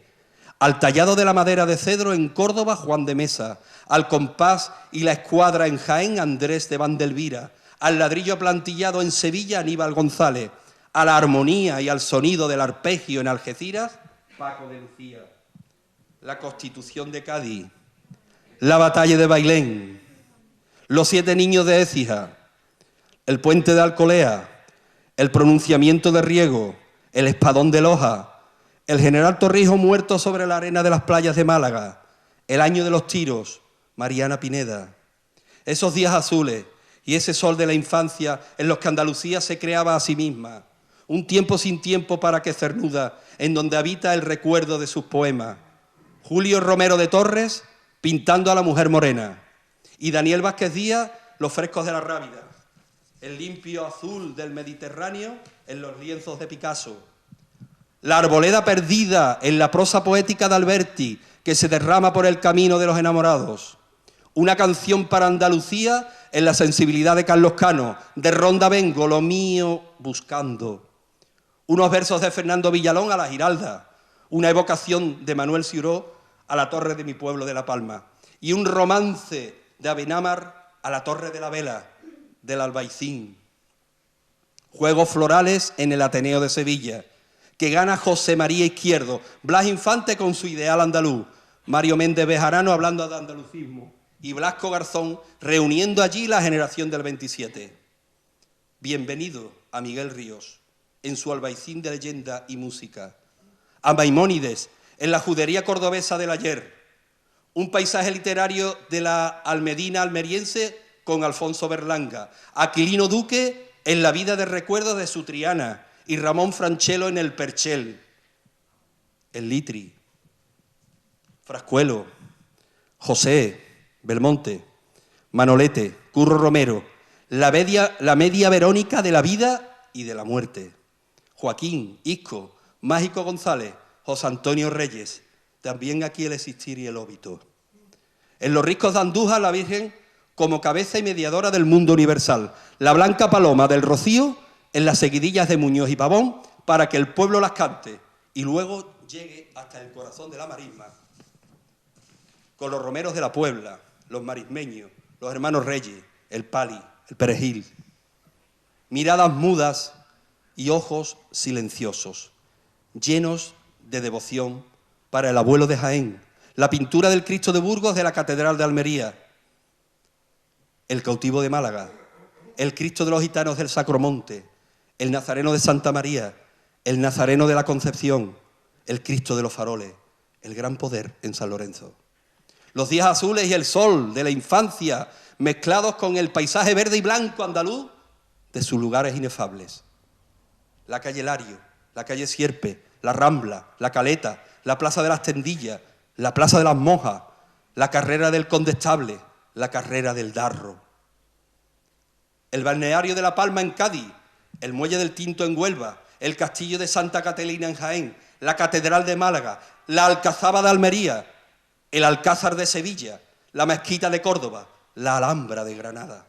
Speaker 2: Al tallado de la madera de cedro en Córdoba, Juan de Mesa. Al compás y la escuadra en Jaén, Andrés de Vandelvira. Al ladrillo aplantillado en Sevilla, Aníbal González. A la armonía y al sonido del arpegio en Algeciras, Paco de Lucía. La Constitución de Cádiz, la batalla de Bailén, los 7 niños de Écija, el puente de Alcolea, el pronunciamiento de Riego, el espadón de Loja, el general Torrijos muerto sobre la arena de las playas de Málaga, el año de los tiros, Mariana Pineda, esos días azules y ese sol de la infancia en los que Andalucía se creaba a sí misma, un tiempo sin tiempo para que cernuda, en donde habita el recuerdo de sus poemas. Julio Romero de Torres, pintando a la mujer morena, y Daniel Vázquez Díaz, los frescos de la Rábida, el limpio azul del Mediterráneo en los lienzos de Picasso, la arboleda perdida en la prosa poética de Alberti, que se derrama por el camino de los enamorados, una canción para Andalucía en la sensibilidad de Carlos Cano, de Ronda Vengo, lo mío buscando, unos versos de Fernando Villalón a la Giralda, una evocación de Manuel Ciuró a la torre de mi pueblo de La Palma, y un romance de Abenámar a la torre de la Vela, del Albaicín. Juegos florales en el Ateneo de Sevilla, que gana José María Izquierdo, Blas Infante con su ideal andaluz, Mario Méndez Bejarano hablando de andalucismo y Blasco Garzón reuniendo allí la generación del 27. Bienvenido a Miguel Ríos en su Albaicín de leyenda y música, a Maimónides en la judería cordobesa del ayer, un paisaje literario de la Almedina almeriense con Alfonso Berlanga, a Quilino Duque en la vida de recuerdos de su Triana y Ramón Franchelo en el Perchel, el Litri, Frascuelo, José, Belmonte, Manolete, Curro Romero, la media Verónica de la vida y de la muerte, Joaquín, Isco, Mágico González, José Antonio Reyes, también aquí el existir y el óbito. En los riscos de Andújar, la Virgen como cabeza y mediadora del mundo universal, la blanca paloma del Rocío en las seguidillas de Muñoz y Pavón para que el pueblo las cante y luego llegue hasta el corazón de la marisma, con los romeros de la Puebla, los marismeños, los hermanos Reyes, el Pali, el Perejil. Miradas mudas y ojos silenciosos, llenos de devoción para el abuelo de Jaén, la pintura del Cristo de Burgos de la Catedral de Almería, el cautivo de Málaga, el Cristo de los Gitanos del Sacromonte, el Nazareno de Santa María, el Nazareno de la Concepción, el Cristo de los Faroles, el Gran Poder en San Lorenzo. Los días azules y el sol de la infancia mezclados con el paisaje verde y blanco andaluz de sus lugares inefables. La calle Lario, la calle Sierpe, la Rambla, la Caleta, la Plaza de las Tendillas, la Plaza de las Monjas, la carrera del Condestable, la carrera del Darro. El balneario de La Palma en Cádiz, el muelle del Tinto en Huelva, el castillo de Santa Catalina en Jaén, la catedral de Málaga, la Alcazaba de Almería, el Alcázar de Sevilla, la mezquita de Córdoba, la Alhambra de Granada.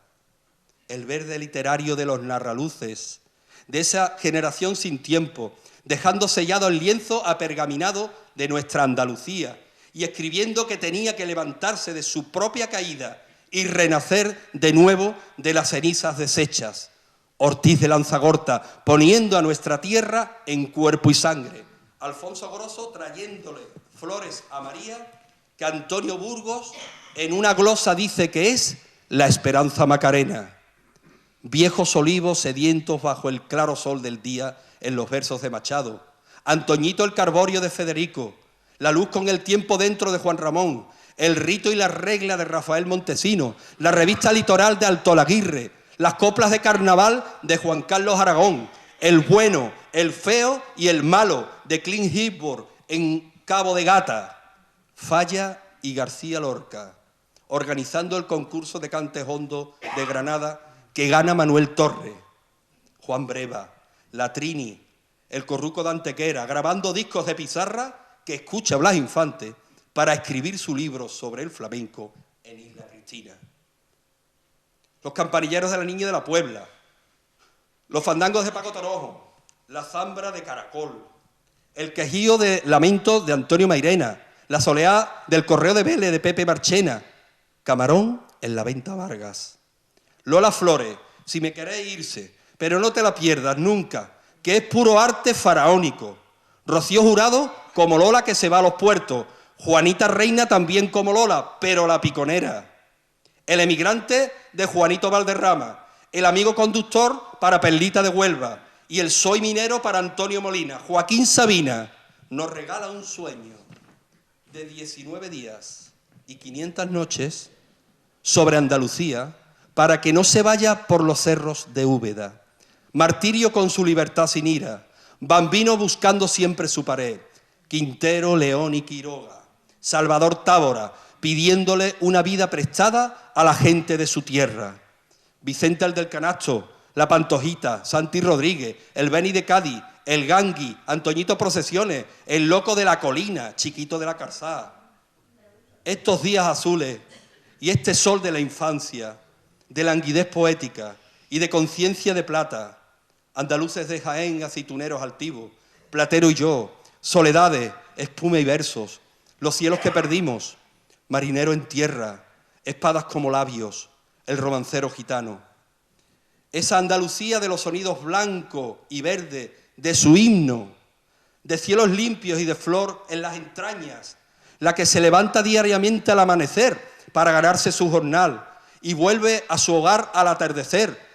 Speaker 2: El verde literario de los narraluces, de esa generación sin tiempo, dejando sellado el lienzo apergaminado de nuestra Andalucía y escribiendo que tenía que levantarse de su propia caída y renacer de nuevo de las cenizas deshechas. Ortiz de Lanzagorta, poniendo a nuestra tierra en cuerpo y sangre. Alfonso Grosso trayéndole flores a María, que Antonio Burgos en una glosa dice que es la esperanza macarena. Viejos olivos sedientos bajo el claro sol del día en los versos de Machado. Antoñito el Carborio de Federico. La luz con el tiempo dentro de Juan Ramón. El rito y la regla de Rafael Montesino. La revista Litoral de Altolaguirre. Las coplas de carnaval de Juan Carlos Aragón. El bueno, el feo y el malo de Clint Eastwood en Cabo de Gata. Falla y García Lorca, organizando el concurso de cante hondo de Granada que gana Manuel Torre. Juan Breva, la Trini, el Corruco de Antequera, grabando discos de pizarra que escucha Blas Infante para escribir su libro sobre el flamenco en Isla Cristina. Los campanilleros de la Niña de la Puebla, los fandangos de Paco Torojo, la zambra de Caracol, el quejío de lamento de Antonio Mairena, la soleá del Correo de Vélez de Pepe Marchena, Camarón en la Venta Vargas. Lola Flores, si me queréis irse, pero no te la pierdas nunca, que es puro arte faraónico. Rocío Jurado como Lola que se va a los puertos, Juanita Reina también como Lola, pero la piconera. El emigrante de Juanito Valderrama, el amigo conductor para Perlita de Huelva y el soy minero para Antonio Molina. Joaquín Sabina nos regala un sueño de 19 días y 500 noches sobre Andalucía para que no se vaya por los cerros de Úbeda. Martirio con su libertad sin ira, Bambino buscando siempre su pared, Quintero, León y Quiroga, Salvador Tábora pidiéndole una vida prestada a la gente de su tierra, Vicente el del Canasto, La Pantojita, Santi Rodríguez, el Beni de Cádiz, el Gangui, Antoñito Procesiones, el Loco de la Colina, Chiquito de la Calzada. Estos días azules y este sol de la infancia, de languidez poética y de conciencia de plata, andaluces de Jaén, aceituneros altivos, Platero y yo, soledades, espuma y versos, los cielos que perdimos, marinero en tierra, espadas como labios, el romancero gitano. Esa Andalucía de los sonidos blanco y verde de su himno, de cielos limpios y de flor en las entrañas, la que se levanta diariamente al amanecer para ganarse su jornal y vuelve a su hogar al atardecer,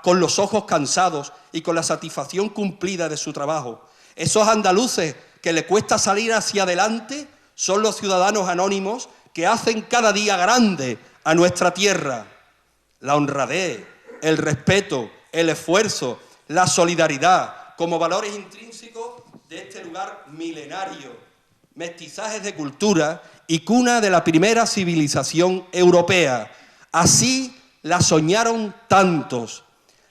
Speaker 2: con los ojos cansados y con la satisfacción cumplida de su trabajo. Esos andaluces que le cuesta salir hacia adelante son los ciudadanos anónimos que hacen cada día grande a nuestra tierra. La honradez, el respeto, el esfuerzo, la solidaridad como valores intrínsecos de este lugar milenario, mestizajes de cultura y cuna de la primera civilización europea. Así la soñaron tantos,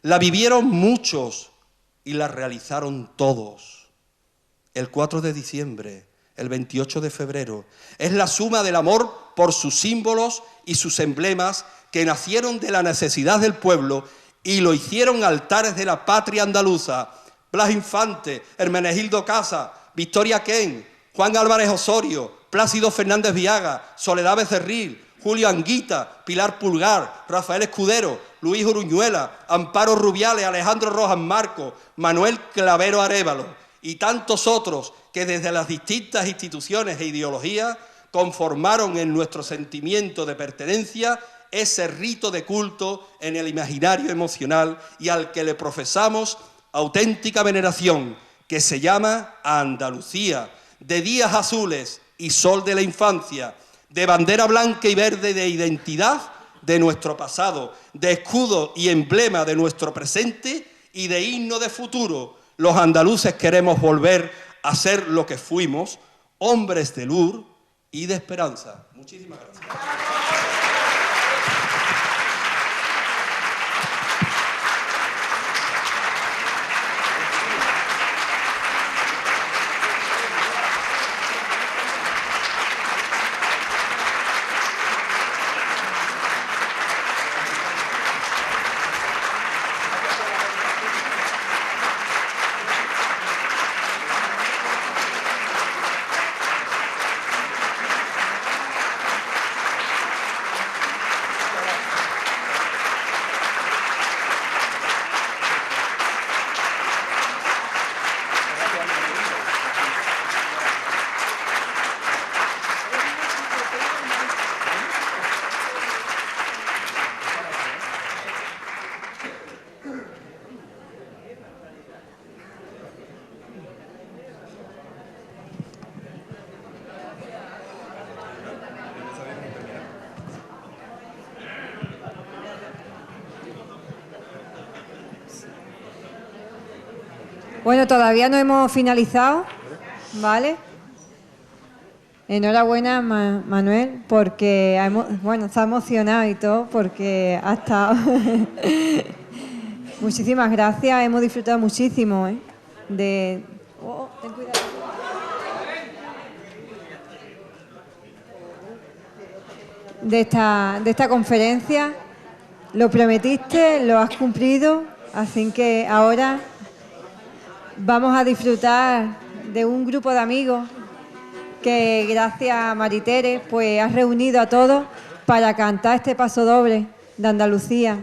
Speaker 2: la vivieron muchos y la realizaron todos. El 4 de diciembre, el 28 de febrero, es la suma del amor por sus símbolos y sus emblemas que nacieron de la necesidad del pueblo y lo hicieron altares de la patria andaluza. Blas Infante, Hermenegildo Casa, Victoria Kent, Juan Álvarez Osorio, Plácido Fernández Viaga, Soledad Becerril, Julio Anguita, Pilar Pulgar, Rafael Escudero, Luis Uruñuela, Amparo Rubiales, Alejandro Rojas Marco, Manuel Clavero Arévalo y tantos otros que desde las distintas instituciones e ideologías conformaron en nuestro sentimiento de pertenencia ese rito de culto en el imaginario emocional y al que le profesamos auténtica veneración, que se llama Andalucía, de días azules y sol de la infancia, de bandera blanca y verde de identidad de nuestro pasado, de escudo y emblema de nuestro presente y de himno de futuro. Los andaluces queremos volver a ser lo que fuimos, hombres de luz y de esperanza. Muchísimas gracias.
Speaker 1: Bueno, todavía no hemos finalizado, ¿vale? Enhorabuena, Manuel, porque está emocionado y todo, porque ha estado... Muchísimas gracias, hemos disfrutado muchísimo, ¿eh? Ten cuidado. De esta conferencia. Lo prometiste, lo has cumplido, así que ahora vamos a disfrutar de un grupo de amigos que gracias a Maritere pues ha reunido a todos para cantar este paso doble de Andalucía.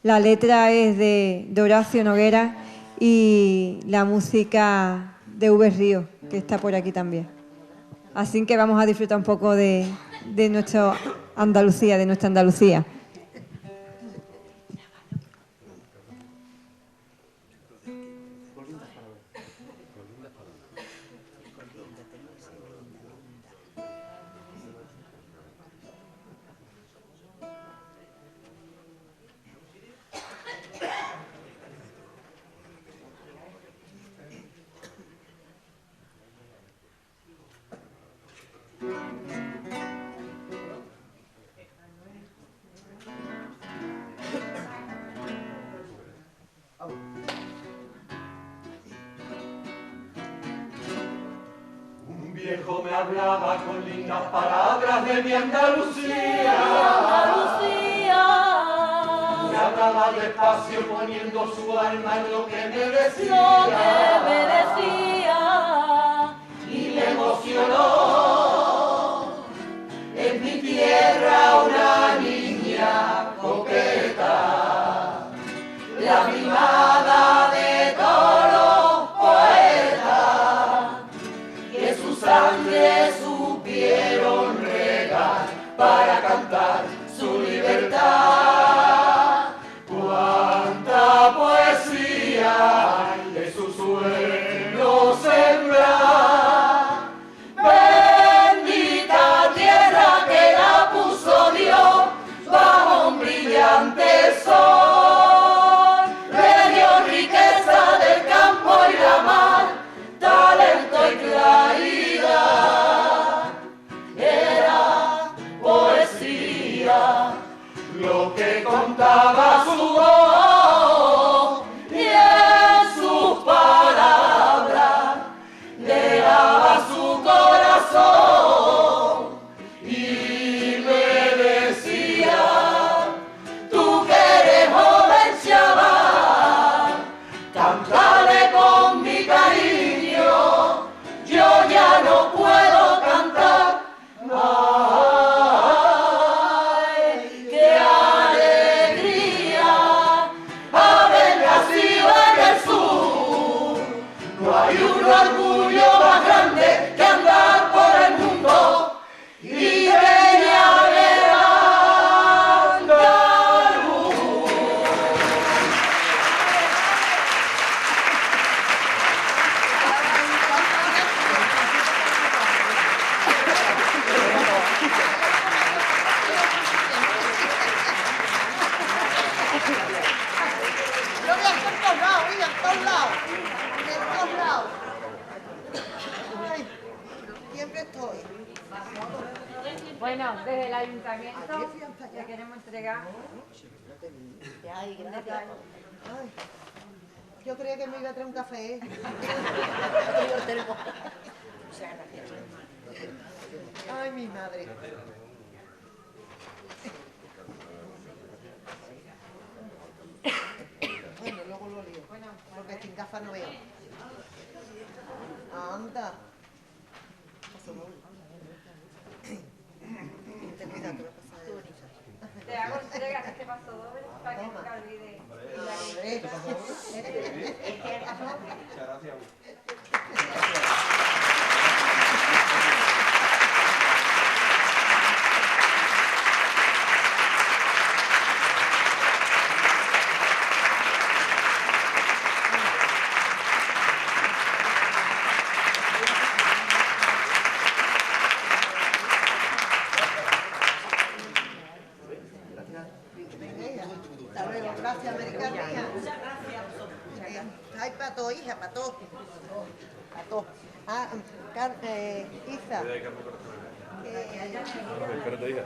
Speaker 1: La letra es de Horacio Noguera y la música de V. Río, que está por aquí también. Así que vamos a disfrutar un poco de nuestra Andalucía.
Speaker 3: Un viejo me hablaba con lindas palabras de mi Andalucía. Me hablaba despacio poniendo su alma en lo que me decía. Y me emocionó. En mi tierra una niña coqueta, la primada de todos los poetas, que su sangre, su piel cantaba su voz y en sus palabras llegaba su corazón y me decía, tú que eres joven chaval, cántale con mi cariño, yo ya no puedo cantar. ¡Ay, qué alegría haber nacido en el sur! No hay un orgullo más grande que andar por el mundo y señalar Andaluz.
Speaker 4: Lo voy a hacer en todos lados, oiga, en todos lados. En todos lados. Ay, siempre estoy.
Speaker 1: Bueno, desde el ayuntamiento le queremos entregar.
Speaker 4: Ay, gracias. Ay, yo creía que me iba a traer un café. Ay, mi madre. Bueno, luego lo lío. Porque sin gafas no veo. Anda. Ten cuidado, que me pasa de derecha.
Speaker 1: Te hago entrega de este paso doble para que no te olvides.
Speaker 2: Muchas gracias.
Speaker 4: Hasta luego, gracias, América mía. Ay, para todo, hija, para todo. Para todo. Ah, Isa.
Speaker 5: Espérate, hija.